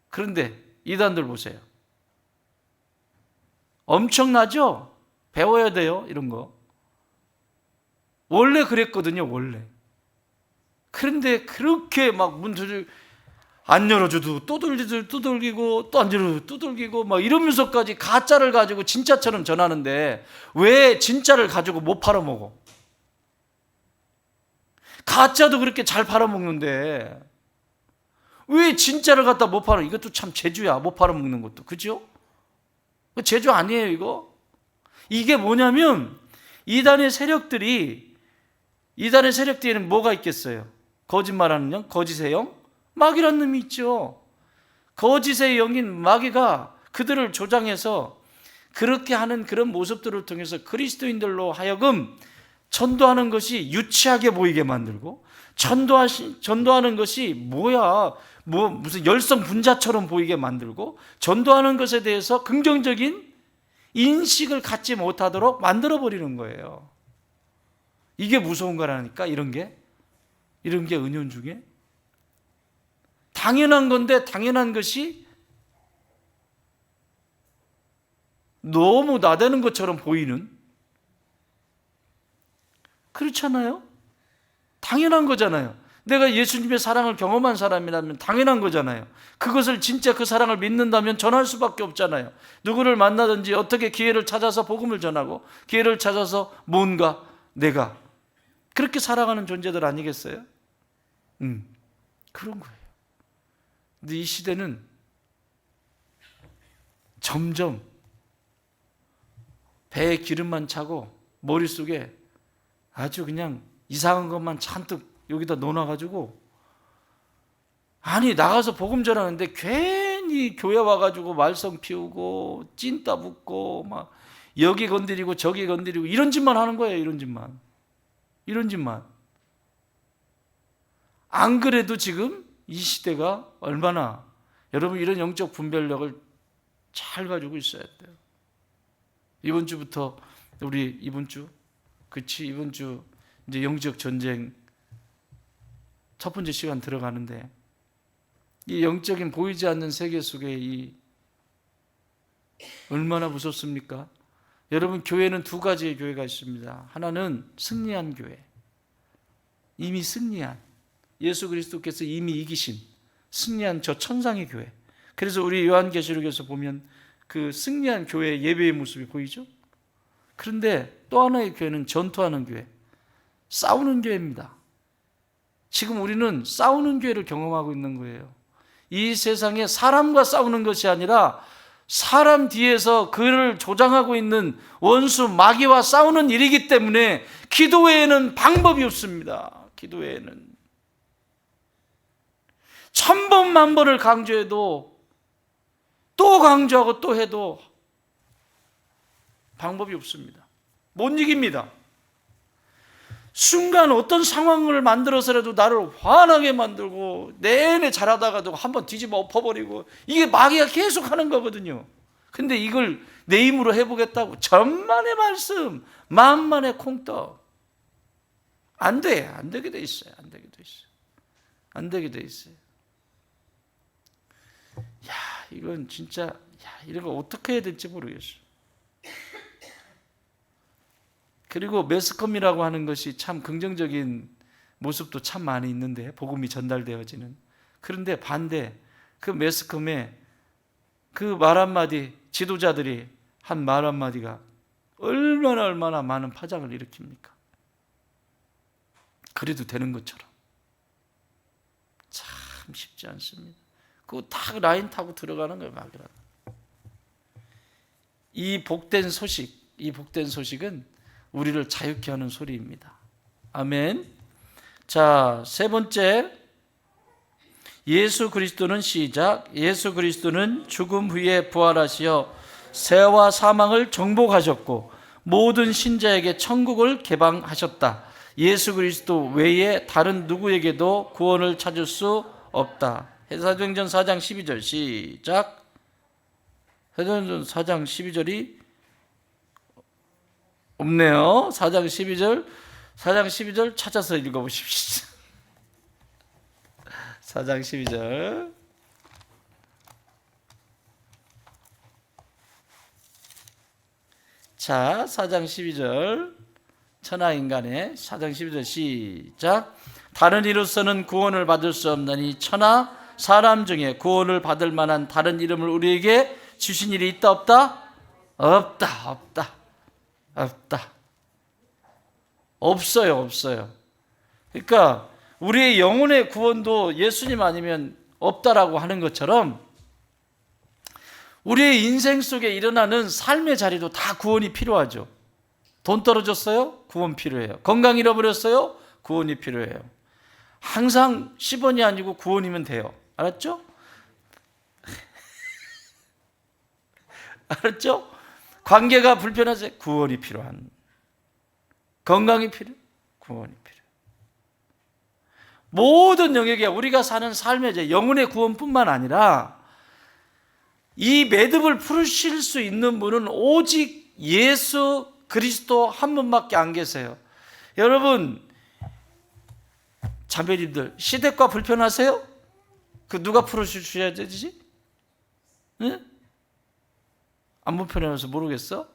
그런데 이단들 보세요. 엄청나죠? 배워야 돼요, 이런 거. 원래 그랬거든요, 원래. 그런데 그렇게 막 문 안 열어줘도 두들기고 또 안 열어줘도 두들기고 막 이러면서까지 가짜를 가지고 진짜처럼 전하는데 왜 진짜를 가지고 못 팔아먹어? 가짜도 그렇게 잘 팔아먹는데 왜 진짜를 갖다 못 팔아? 이것도 참 재주야, 못 팔아먹는 것도. 그죠? 재주 아니에요, 이거? 이게 뭐냐면 이단의 세력들에는 뭐가 있겠어요? 거짓말하는 영, 거짓의 영, 마귀라는 놈이 있죠. 거짓의 영인 마귀가 그들을 조장해서 그렇게 하는 그런 모습들을 통해서 그리스도인들로 하여금 전도하는 것이 유치하게 보이게 만들고, 전도하는 것이 무슨 열성 분자처럼 보이게 만들고, 전도하는 것에 대해서 긍정적인 인식을 갖지 못하도록 만들어버리는 거예요. 이게 무서운 거라니까. 이런 게 은연 중에 당연한 건데, 당연한 것이 너무 나대는 것처럼 보이는, 그렇잖아요? 당연한 거잖아요. 내가 예수님의 사랑을 경험한 사람이라면 당연한 거잖아요. 그것을 진짜 그 사랑을 믿는다면 전할 수밖에 없잖아요. 누구를 만나든지 어떻게 기회를 찾아서 복음을 전하고, 기회를 찾아서 뭔가 내가 그렇게 살아가는 존재들 아니겠어요? 그런 거예요. 근데 이 시대는 점점 배에 기름만 차고 머릿속에 아주 그냥 이상한 것만 잔뜩 여기다 넣어놔가지고, 아니 나가서 복음 전하는데 괜히 교회 와가지고 말썽 피우고 찐따 붙고 막 여기 건드리고 저기 건드리고 이런 짓만 하는 거예요. 이런 짓만. 안 그래도 지금 이 시대가 얼마나, 여러분 이런 영적 분별력을 잘 가지고 있어야 돼요. 이번 주부터 이번 주 이제 영적 전쟁 첫 번째 시간 들어가는데, 이 영적인 보이지 않는 세계 속에 얼마나 무섭습니까? 여러분, 교회는 두 가지의 교회가 있습니다. 하나는 승리한 교회, 이미 승리한, 예수 그리스도께서 이미 이기신 승리한 저 천상의 교회. 그래서 우리 요한계시록에서 보면 그 승리한 교회의 예배의 모습이 보이죠? 그런데 또 하나의 교회는 전투하는 교회, 싸우는 교회입니다. 지금 우리는 싸우는 교회를 경험하고 있는 거예요. 이 세상에 사람과 싸우는 것이 아니라 사람 뒤에서 그를 조장하고 있는 원수 마귀와 싸우는 일이기 때문에 기도 외에는 방법이 없습니다. 기도 외에는 1000번 만번을 강조해도, 또 강조하고 또 해도 방법이 없습니다. 못 이깁니다. 순간 어떤 상황을 만들어서라도 나를 화나게 만들고, 내내 잘하다가도 한번 뒤집어 엎어버리고, 이게 마귀가 계속 하는 거거든요. 근데 이걸 내 힘으로 해보겠다고 천만의 말씀, 만만의 콩떡, 안 되게 돼 있어요. 이건 진짜, 이런 거 어떻게 해야 될지 모르겠어요. 그리고 매스컴이라고 하는 것이 참 긍정적인 모습도 참 많이 있는데, 복음이 전달되어지는. 그런데 반대, 그 매스컴에 그 말 한마디, 지도자들이 한 말 한마디가 얼마나 많은 파장을 일으킵니까? 그래도 되는 것처럼. 참 쉽지 않습니다. 그거 딱 라인 타고 들어가는 거예요, 막이라도. 이 복된 소식은 우리를 자유케 하는 소리입니다. 아멘. 자, 세 번째, 예수 그리스도는 죽음 후에 부활하시어 새와 사망을 정복하셨고 모든 신자에게 천국을 개방하셨다. 예수 그리스도 외에 다른 누구에게도 구원을 찾을 수 없다. 사도행전 4장 12절 시작. 사도행전 4장 12절이 없네요. 4장 12절 찾아서 읽어보십시오. 4장 12절. 자, 4장 12절. 천하인간의 4장 12절 시작. 다른 이로서는 구원을 받을 수 없나니 천하 사람 중에 구원을 받을 만한 다른 이름을 우리에게 주신 일이 있다 없다? 없다. 없어요. 그러니까 우리의 영혼의 구원도 예수님 아니면 없다라고 하는 것처럼, 우리의 인생 속에 일어나는 삶의 자리도 다 구원이 필요하죠. 돈 떨어졌어요? 구원 필요해요. 건강 잃어버렸어요? 구원이 필요해요. 항상 10원이 아니고 9원이면 돼요. 알았죠? 알았죠? 관계가 불편하지? 구원이 필요한. 건강이 필요해? 구원이 필요해. 모든 영역에 우리가 사는 삶의 영혼의 구원뿐만 아니라 이 매듭을 풀으실 수 있는 분은 오직 예수 그리스도 한 분밖에 안 계세요. 여러분, 자매님들, 시댁과 불편하세요? 그 누가 풀어주셔야 되지? 응? 안 불편해서 모르겠어?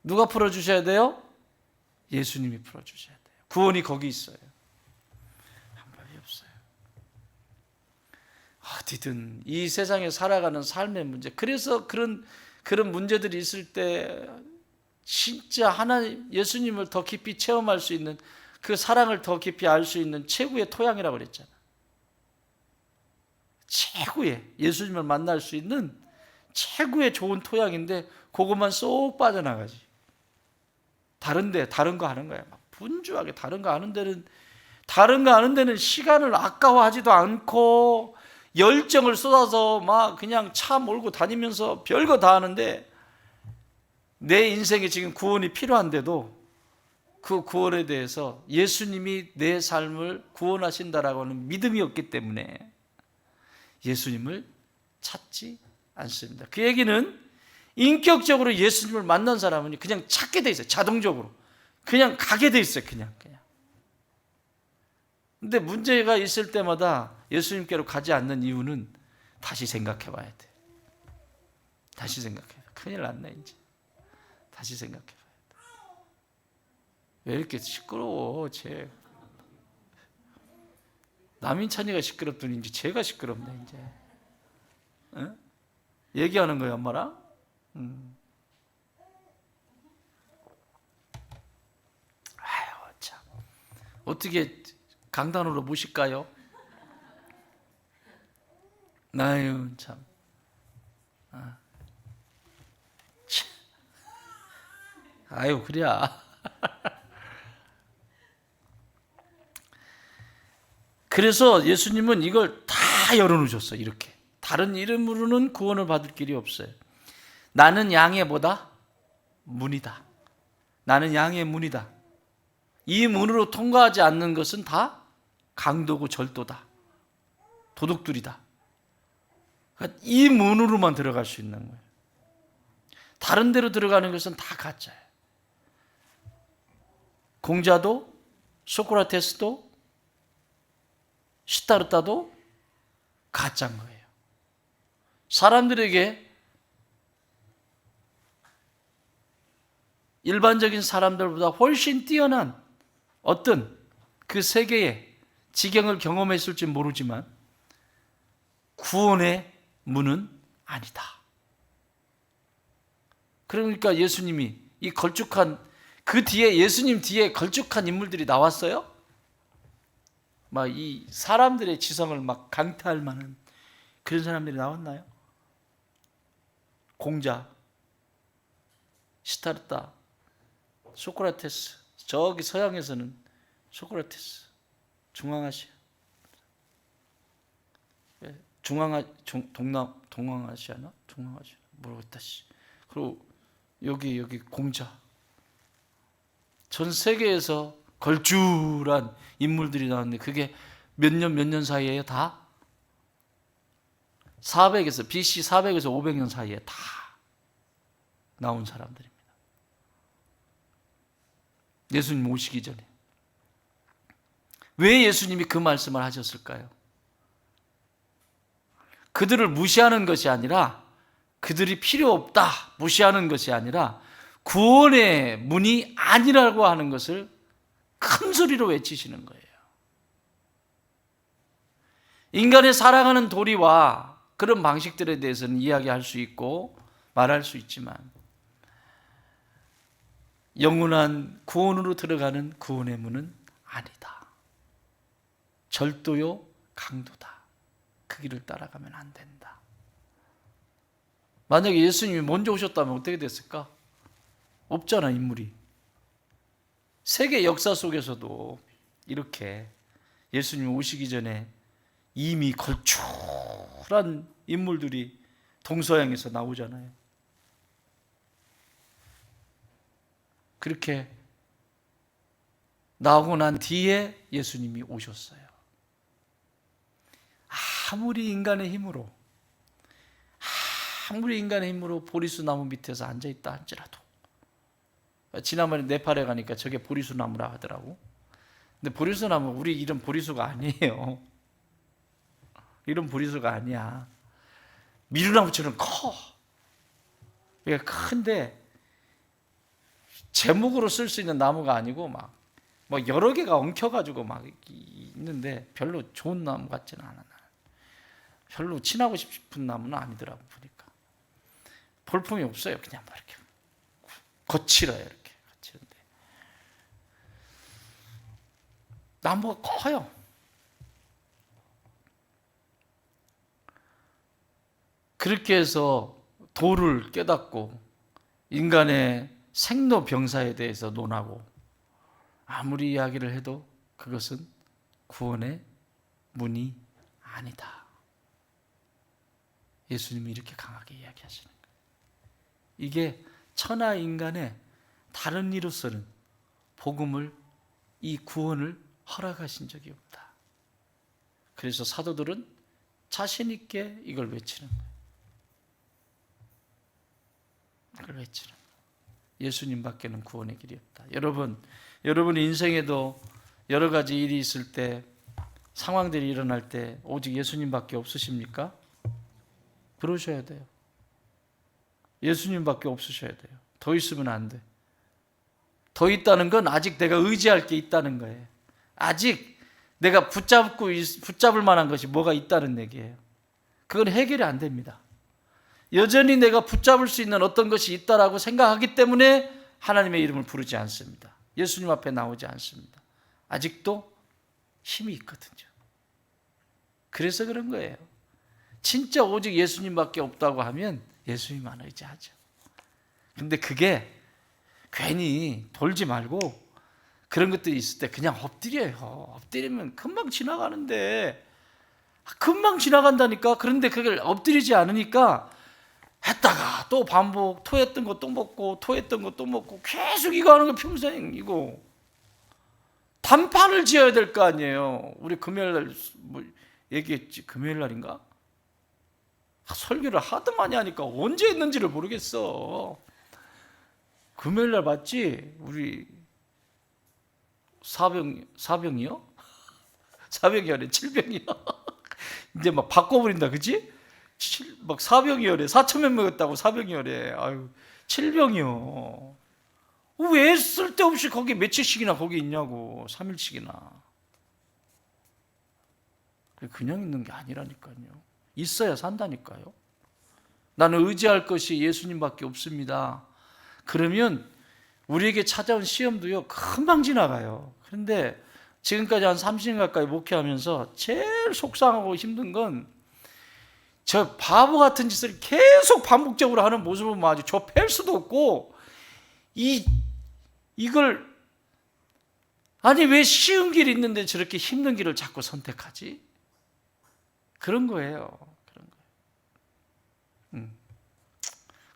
누가 풀어주셔야 돼요? 예수님이 풀어주셔야 돼요. 구원이 거기 있어요. 방법이 없어요. 어디든 이 세상에 살아가는 삶의 문제, 그래서 그런 문제들이 있을 때 진짜 하나님, 예수님을 더 깊이 체험할 수 있는, 그 사랑을 더 깊이 알 수 있는 최고의 토양이라고 그랬잖아. 최고의, 예수님을 만날 수 있는 최고의 좋은 토양인데 그것만 쏙 빠져나가지. 다른 거 하는 거야. 막 분주하게 다른 거 하는 데는 시간을 아까워하지도 않고 열정을 쏟아서 막 그냥 차 몰고 다니면서 별거 다 하는데, 내 인생에 지금 구원이 필요한데도 그 구원에 대해서 예수님이 내 삶을 구원하신다라고 하는 믿음이 없기 때문에 예수님을 찾지 않습니다. 그 얘기는 인격적으로 예수님을 만난 사람은 그냥 찾게 돼 있어요. 자동적으로 그냥 가게 돼 있어요. 그냥. 근데 문제가 있을 때마다 예수님께로 가지 않는 이유는 다시 생각해 봐야 돼. 다시 생각해. 큰일 났네 이제. 다시 생각해 봐야 돼. 왜 이렇게 시끄러워? 남인찬이가 시끄럽더니 이제 제가 시끄럽네 이제. 응? 얘기하는 거예요, 엄마랑? 아유 참. 어떻게 강단으로 모실까요? 아유 참. 아유 그래야. 그래서 예수님은 이걸 다 열어놓으셨어요. 이렇게 다른 이름으로는 구원을 받을 길이 없어요. 나는 양의 뭐다? 문이다. 나는 양의 문이다. 이 문으로 통과하지 않는 것은 다 강도고 절도다, 도둑들이다. 그러니까 이 문으로만 들어갈 수 있는 거예요. 다른 데로 들어가는 것은 다 가짜예요. 공자도, 소크라테스도, 시타르타도 가짜인 거예요. 사람들에게, 일반적인 사람들보다 훨씬 뛰어난 어떤 그 세계의 지경을 경험했을지 모르지만 구원의 문은 아니다. 그러니까 예수님이 이 걸쭉한, 그 뒤에, 예수님 뒤에 걸쭉한 인물들이 나왔어요. 막 이 사람들의 지성을 막 강타할 만한 그런 사람들이 나왔나요? 공자, 시타르타, 소크라테스, 저기 서양에서는 소크라테스, 동남아시아, 모르겠다. 그리고 여기 공자. 전 세계에서 걸쭉한 인물들이 나왔는데 그게 몇 년 사이에요? 다 400에서 BC 400에서 500년 사이에 다 나온 사람들입니다. 예수님 오시기 전에. 왜 예수님이 그 말씀을 하셨을까요? 그들을 무시하는 것이 아니라, 그들이 필요 없다 무시하는 것이 아니라 구원의 문이 아니라고 하는 것을 큰 소리로 외치시는 거예요. 인간의 살아가는 도리와 그런 방식들에 대해서는 이야기할 수 있고 말할 수 있지만, 영원한 구원으로 들어가는 구원의 문은 아니다. 절도요, 강도다. 그 길을 따라가면 안 된다. 만약에 예수님이 먼저 오셨다면 어떻게 됐을까? 없잖아, 인물이. 세계 역사 속에서도 이렇게 예수님 오시기 전에 이미 걸출한 인물들이 동서양에서 나오잖아요. 그렇게 나오고 난 뒤에 예수님이 오셨어요. 아무리 인간의 힘으로 보리수 나무 밑에서 앉아있다 할지라도, 지난번에 네팔에 가니까 저게 보리수 나무라 하더라고. 근데 보리수 나무, 우리 이런 보리수가 아니에요. 이런 보리수가 아니야. 미루나무처럼 커. 그러니까 큰데 제목으로 쓸 수 있는 나무가 아니고 막 뭐 여러 개가 엉켜가지고 막 있는데 별로 좋은 나무 같지는 않아. 별로 친하고 싶은 나무는 아니더라고. 보니까 볼품이 없어요. 그냥 막 이렇게 거칠어요. 이렇게 거칠은데 나무가 커요. 그렇게 해서 도를 깨닫고 인간의 생로병사에 대해서 논하고, 아무리 이야기를 해도 그것은 구원의 문이 아니다. 예수님이 이렇게 강하게 이야기하시는 거예요. 이게 천하 인간의 다른 이로서는 복음을, 이 구원을 허락하신 적이 없다. 그래서 사도들은 자신 있게 이걸 외치는 거예요. 이걸 외치는 거예요. 예수님밖에는 구원의 길이 없다. 여러분 인생에도 여러 가지 일이 있을 때, 상황들이 일어날 때 오직 예수님밖에 없으십니까? 그러셔야 돼요. 예수님밖에 없으셔야 돼요. 더 있으면 안 돼. 더 있다는 건 아직 내가 의지할 게 있다는 거예요. 아직 내가 붙잡을 만한 것이 뭐가 있다는 얘기예요. 그건 해결이 안 됩니다. 여전히 내가 붙잡을 수 있는 어떤 것이 있다라고 생각하기 때문에 하나님의 이름을 부르지 않습니다. 예수님 앞에 나오지 않습니다. 아직도 힘이 있거든요. 그래서 그런 거예요. 진짜 오직 예수님밖에 없다고 하면 예수님만 의지하죠. 근데 그게 괜히 돌지 말고 그런 것들이 있을 때 그냥 엎드려요. 엎드리면 금방 지나가는데, 금방 지나간다니까. 그런데 그걸 엎드리지 않으니까 했다가 또 반복, 토했던 거 또 먹고, 토했던 거 또 먹고, 계속 이거 하는 거 평생 이거. 단판을 지어야 될 거 아니에요. 우리 금요일날 뭐 얘기했지, 금요일날인가? 설교를 하도 많이 하니까 언제 했는지를 모르겠어. 금요일날 맞지? 우리 사병이요? 사병이 아니라 7병이요? 이제 막 바꿔버린다, 그치? 막 4병이어래. 4천명 먹었다고 4병이어래. 아유, 7병이요. 왜 쓸데없이 거기 며칠씩이나 거기 있냐고. 3일씩이나. 그냥 있는 게 아니라니까요. 있어야 산다니까요. 나는 의지할 것이 예수님밖에 없습니다. 그러면 우리에게 찾아온 시험도요, 금방 지나가요. 그런데 지금까지 한 30년 가까이 목회하면서 제일 속상하고 힘든 건 저 바보 같은 짓을 계속 반복적으로 하는 모습을 보면 아주 좁힐 수도 없고, 이걸, 아니 왜 쉬운 길이 있는데 저렇게 힘든 길을 자꾸 선택하지? 그런 거예요.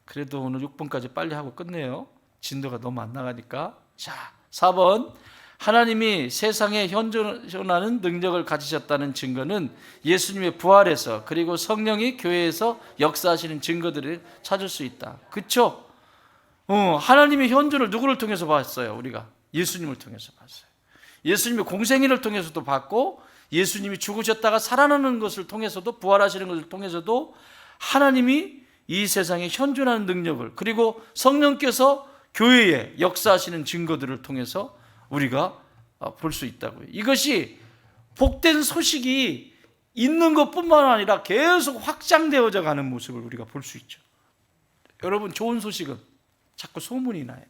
그래도 오늘 6번까지 빨리 하고 끝내요. 진도가 너무 안 나가니까. 자, 4번. 하나님이 세상에 현존하는 능력을 가지셨다는 증거는 예수님의 부활에서, 그리고 성령이 교회에서 역사하시는 증거들을 찾을 수 있다. 그렇죠? 하나님의 현존을 누구를 통해서 봤어요? 우리가 예수님을 통해서 봤어요. 예수님의 공생애를 통해서도 봤고, 예수님이 죽으셨다가 살아나는 것을 통해서도, 부활하시는 것을 통해서도 하나님이 이 세상에 현존하는 능력을, 그리고 성령께서 교회에 역사하시는 증거들을 통해서 우리가 볼 수 있다고요. 이것이 복된 소식이 있는 것뿐만 아니라 계속 확장되어져 가는 모습을 우리가 볼 수 있죠. 여러분, 좋은 소식은 자꾸 소문이 나야 돼.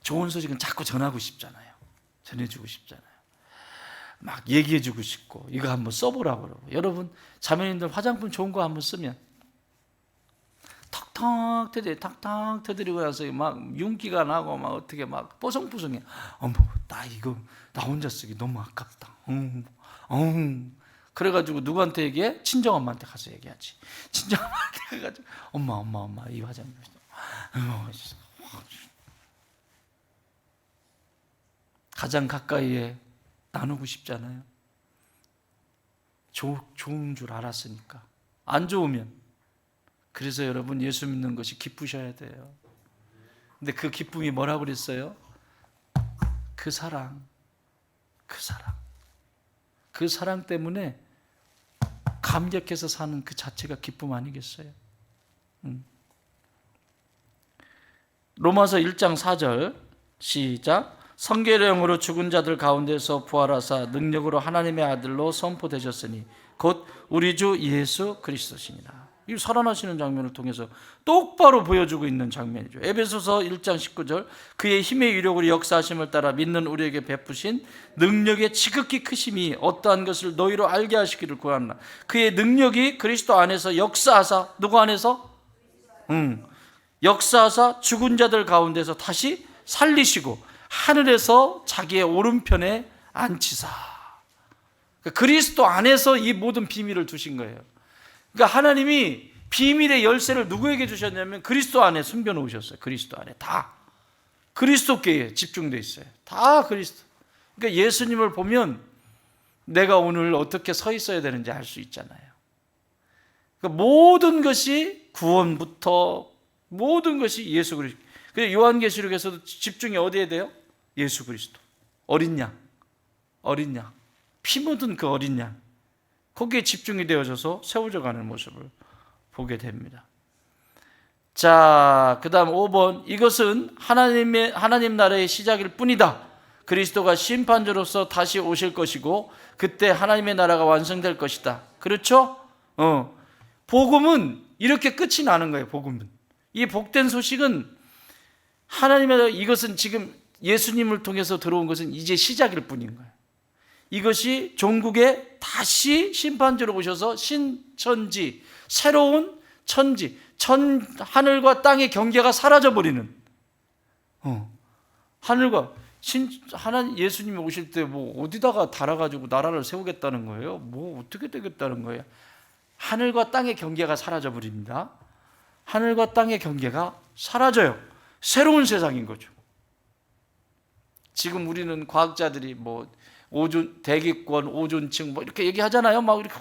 좋은 소식은 자꾸 전하고 싶잖아요. 전해주고 싶잖아요. 막 얘기해주고 싶고, 이거 한번 써보라고 그러고. 여러분, 자매님들 화장품 좋은 거 한번 쓰면 탁탁 터뜨리고 나서 막 윤기가 나고 막 어떻게 막 뽀송뽀송해. 어머, 나 혼자 쓰기 너무 아깝다. 그래가지고 누구한테 얘기해? 친정엄마한테 가서 얘기하지. 친정엄마한테 가가지고 엄마 이 화장품 가장 가까이에 나누고 싶잖아요. 좋은 줄 알았으니까. 안 좋으면. 그래서 여러분 예수 믿는 것이 기쁘셔야 돼요. 근데 그 기쁨이 뭐라고 그랬어요? 그 사랑 때문에 감격해서 사는 그 자체가 기쁨 아니겠어요? 로마서 1장 4절 시작. 성계령으로 죽은 자들 가운데서 부활하사 능력으로 하나님의 아들로 선포되셨으니 곧 우리 주 예수 그리스도시니라. 이 살아나시는 장면을 통해서 똑바로 보여주고 있는 장면이죠. 에베소서 1장 19절 그의 힘의 위력으로 역사하심을 따라 믿는 우리에게 베푸신 능력의 지극히 크심이 어떠한 것을 너희로 알게 하시기를 구하노라. 그의 능력이 그리스도 안에서 역사하사 누구 안에서? 역사하사 죽은 자들 가운데서 다시 살리시고 하늘에서 자기의 오른편에 앉히사. 그리스도 안에서 이 모든 비밀을 두신 거예요. 그러니까 하나님이 비밀의 열쇠를 누구에게 주셨냐면 그리스도 안에 숨겨놓으셨어요. 그리스도 안에 다 그리스도께 집중되어 있어요. 다 그리스도. 그러니까 예수님을 보면 내가 오늘 어떻게 서 있어야 되는지 알 수 있잖아요. 그러니까 모든 것이 구원부터 모든 것이 예수 그리스도. 그래서 요한계시록에서도 집중이 어디에 돼요? 예수 그리스도. 어린 양, 피 묻은 그 어린 양. 거기에 집중이 되어져서 세워져 가는 모습을 보게 됩니다. 자, 그 다음 5번. 이것은 하나님 나라의 시작일 뿐이다. 그리스도가 심판주로서 다시 오실 것이고 그때 하나님의 나라가 완성될 것이다. 그렇죠? 복음은 이렇게 끝이 나는 거예요. 복음은. 이 복된 소식은 하나님의 이것은 지금 예수님을 통해서 들어온 것은 이제 시작일 뿐인 거예요. 이것이 종국에 다시 심판주로 오셔서 신천지, 새로운 천지, 하늘과 땅의 경계가 사라져버리는 하늘과 하나님 예수님이 오실 때 뭐 어디다가 달아가지고 나라를 세우겠다는 거예요? 뭐 어떻게 되겠다는 거예요? 하늘과 땅의 경계가 사라져버립니다. 하늘과 땅의 경계가 사라져요. 새로운 세상인 거죠. 지금 우리는 과학자들이 뭐 대기권, 오존층 뭐 이렇게 얘기하잖아요. 막 이렇게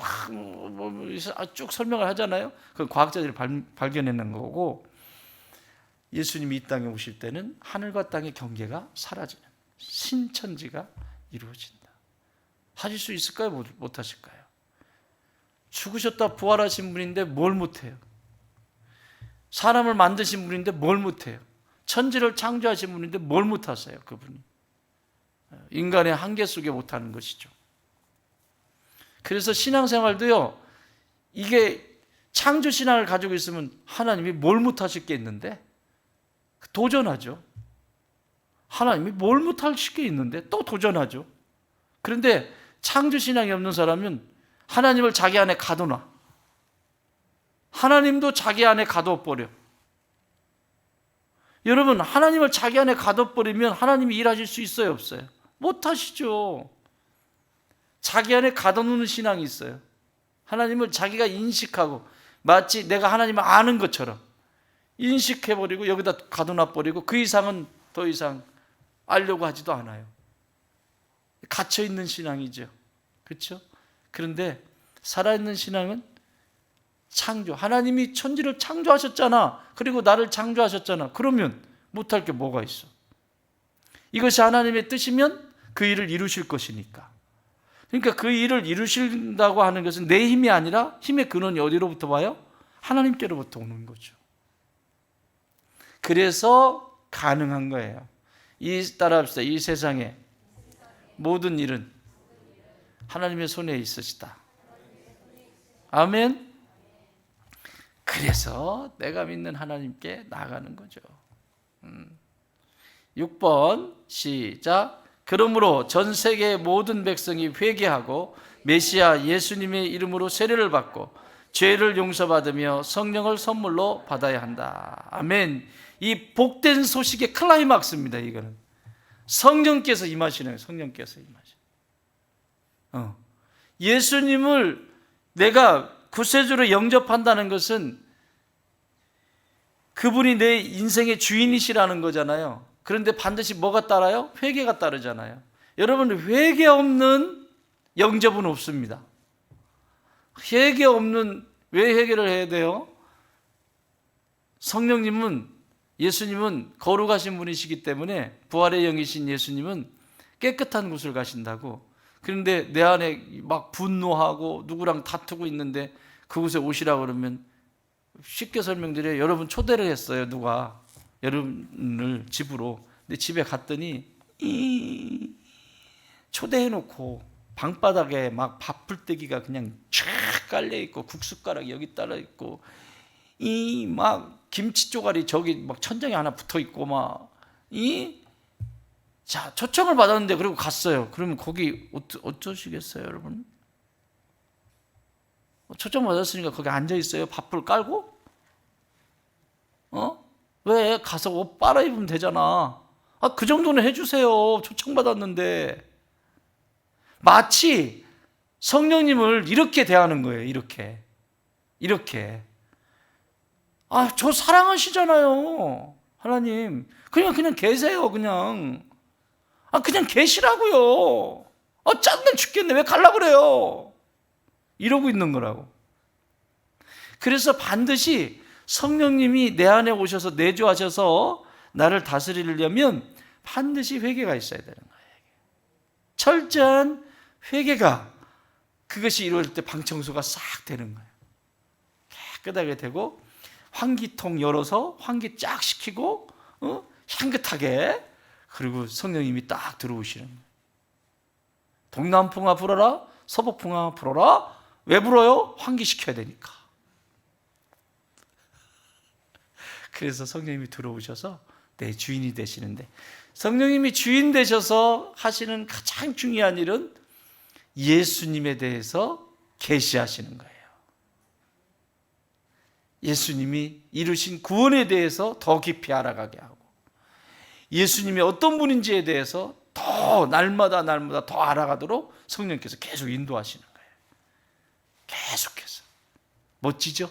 쭉 설명을 하잖아요. 그건 과학자들이 발견해낸 거고 예수님이 이 땅에 오실 때는 하늘과 땅의 경계가 사라지는 신천지가 이루어진다. 하실 수 있을까요? 못 하실까요? 죽으셨다 부활하신 분인데 뭘 못해요? 사람을 만드신 분인데 뭘 못해요? 천지를 창조하신 분인데 뭘 못하세요? 그분이 인간의 한계 속에 못하는 것이죠. 그래서 신앙생활도요, 이게 창조신앙을 가지고 있으면 하나님이 뭘 못하실 게 있는데 도전하죠. 하나님이 뭘 못하실 게 있는데 또 도전하죠. 그런데 창조신앙이 없는 사람은 하나님을 자기 안에 가둬놔. 하나님도 자기 안에 가둬버려. 여러분, 하나님을 자기 안에 가둬버리면 하나님이 일하실 수 있어요, 없어요? 못하시죠. 자기 안에 가둬놓는 신앙이 있어요. 하나님을 자기가 인식하고 마치 내가 하나님을 아는 것처럼 인식해버리고 여기다 가둬놔버리고 그 이상은 더 이상 알려고 하지도 않아요. 갇혀있는 신앙이죠. 그렇죠? 그런데 살아있는 신앙은 창조, 하나님이 천지를 창조하셨잖아. 그리고 나를 창조하셨잖아. 그러면 못할 게 뭐가 있어? 이것이 하나님의 뜻이면 그 일을 이루실 것이니까. 그러니까 그 일을 이루신다고 하는 것은 내 힘이 아니라 힘의 근원이 어디로부터 와요? 하나님께로부터 오는 거죠. 그래서 가능한 거예요. 따라합시다. 이 세상에 모든 일은 하나님의 손에 있으시다. 아멘. 그래서 내가 믿는 하나님께 나아가는 거죠. 6번 시작. 그러므로 전 세계의 모든 백성이 회개하고 메시아 예수님의 이름으로 세례를 받고 죄를 용서받으며 성령을 선물로 받아야 한다. 아멘. 이 복된 소식의 클라이막스입니다. 이거는 성령께서 임하시는 거예요. 성령께서 임하시는. 예수님을 내가 구세주로 영접한다는 것은 그분이 내 인생의 주인이시라는 거잖아요. 그런데 반드시 뭐가 따라요? 회개가 따르잖아요. 여러분, 회개 없는 영접은 없습니다. 회개 없는, 왜 회개를 해야 돼요? 성령님은, 예수님은 거룩하신 분이시기 때문에, 부활의 영이신 예수님은 깨끗한 곳을 가신다고. 그런데 내 안에 막 분노하고 누구랑 다투고 있는데 그곳에 오시라고 그러면, 쉽게 설명드려요. 여러분 초대를 했어요. 누가 여러분을 집으로. 근데 집에 갔더니 초대해놓고 방바닥에 막 밥풀떼기가 그냥 쫙 깔려있고, 국숫가락이 여기 따라있고, 막 김치 쪼가리 저기 막 천장에 하나 붙어있고, 자, 초청을 받았는데 그리고 갔어요. 그러면 거기 어쩌시겠어요, 여러분? 초청 받았으니까 거기 앉아있어요? 밥풀 깔고? 왜? 가서 옷 빨아입으면 되잖아. 그 정도는 해주세요. 초청받았는데. 마치 성령님을 이렇게 대하는 거예요. 이렇게. 저 사랑하시잖아요. 하나님. 그냥 계세요. 그냥 계시라고요. 짠날 죽겠네. 왜 갈라 그래요? 이러고 있는 거라고. 그래서 반드시 성령님이 내 안에 오셔서 내주하셔서 나를 다스리려면 반드시 회개가 있어야 되는 거예요. 철저한 회개가, 그것이 이루어질 때 방청소가 싹 되는 거예요. 깨끗하게 되고, 환기통 열어서 환기 쫙 시키고, 향긋하게. 그리고 성령님이 딱 들어오시는 거예요. 동남풍아 불어라, 서북풍아 불어라. 왜 불어요? 환기시켜야 되니까. 그래서 성령님이 들어오셔서 내 주인이 되시는데, 성령님이 주인 되셔서 하시는 가장 중요한 일은 예수님에 대해서 계시하시는 거예요. 예수님이 이루신 구원에 대해서 더 깊이 알아가게 하고, 예수님이 어떤 분인지에 대해서 더 날마다 더 알아가도록 성령께서 계속 인도하시는 거예요. 계속해서. 멋지죠?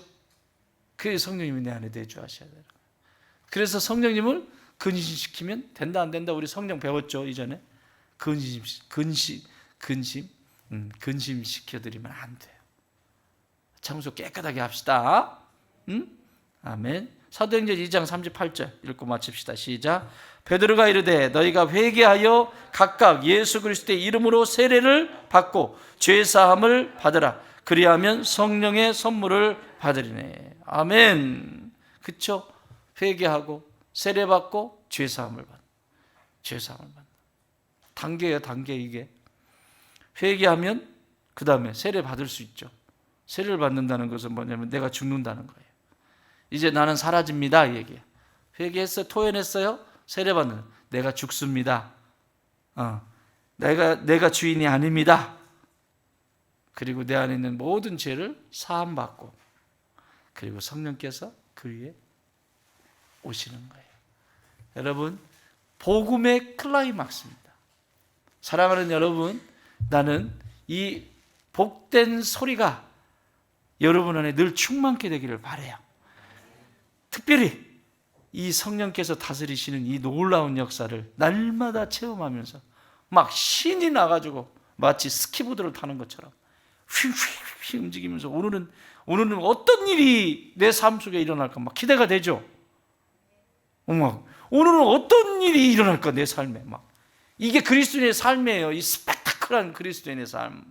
그래서 성령님이 내 안에 내주하셔야 돼요. 그래서 성령님을 근심시키면 된다 안 된다, 우리 성령 배웠죠 이전에. 근심시켜드리면 안 돼요. 청소 깨끗하게 합시다. 아멘. 사도행전 2장 38절 읽고 마칩시다. 시작. 베드로가 이르되 너희가 회개하여 각각 예수 그리스도의 이름으로 세례를 받고 죄사함을 받으라. 그리하면 성령의 선물을 받으리네. 아멘. 그쵸? 회개하고 세례받고 죄사함을 받는. 단계예요, 단계. 이게 회개하면 그 다음에 세례 받을 수 있죠. 세례를 받는다는 것은 뭐냐면 내가 죽는다는 거예요. 이제 나는 사라집니다, 이 얘기예요. 회개했어요? 토해냈어요? 세례 받는, 내가 죽습니다. 내가 주인이 아닙니다. 그리고 내 안에 있는 모든 죄를 사함받고, 그리고 성령께서 그 위에 오시는 거예요. 여러분, 복음의 클라이막스입니다. 사랑하는 여러분, 나는 이 복된 소리가 여러분 안에 늘 충만케 되기를 바라요. 특별히 이 성령께서 다스리시는 이 놀라운 역사를 날마다 체험하면서 막 신이 나가지고 마치 스키보드를 타는 것처럼 휙휙 움직이면서 오늘은 어떤 일이 내 삶 속에 일어날까 막 기대가 되죠. 오늘은 어떤 일이 일어날까 내 삶에 막. 이게 그리스도인의 삶이에요. 이 스펙타클한 그리스도인의 삶.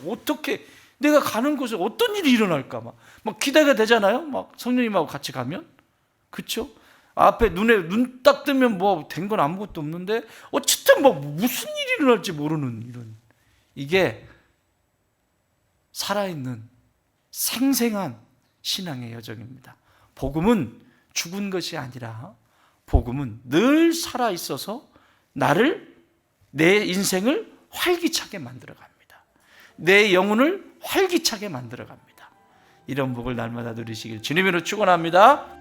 어떻게 내가 가는 곳에 어떤 일이 일어날까 막 기대가 되잖아요. 막 성령님하고 같이 가면. 그렇죠? 앞에 눈 딱 뜨면 된 건 아무것도 없는데 어쨌든 무슨 일이 일어날지 모르는 이런, 이게 살아있는 생생한 신앙의 여정입니다. 복음은 죽은 것이 아니라 복음은 늘 살아있어서 내 인생을 활기차게 만들어갑니다. 내 영혼을 활기차게 만들어갑니다. 이런 복을 날마다 누리시길 주님으로 축원합니다.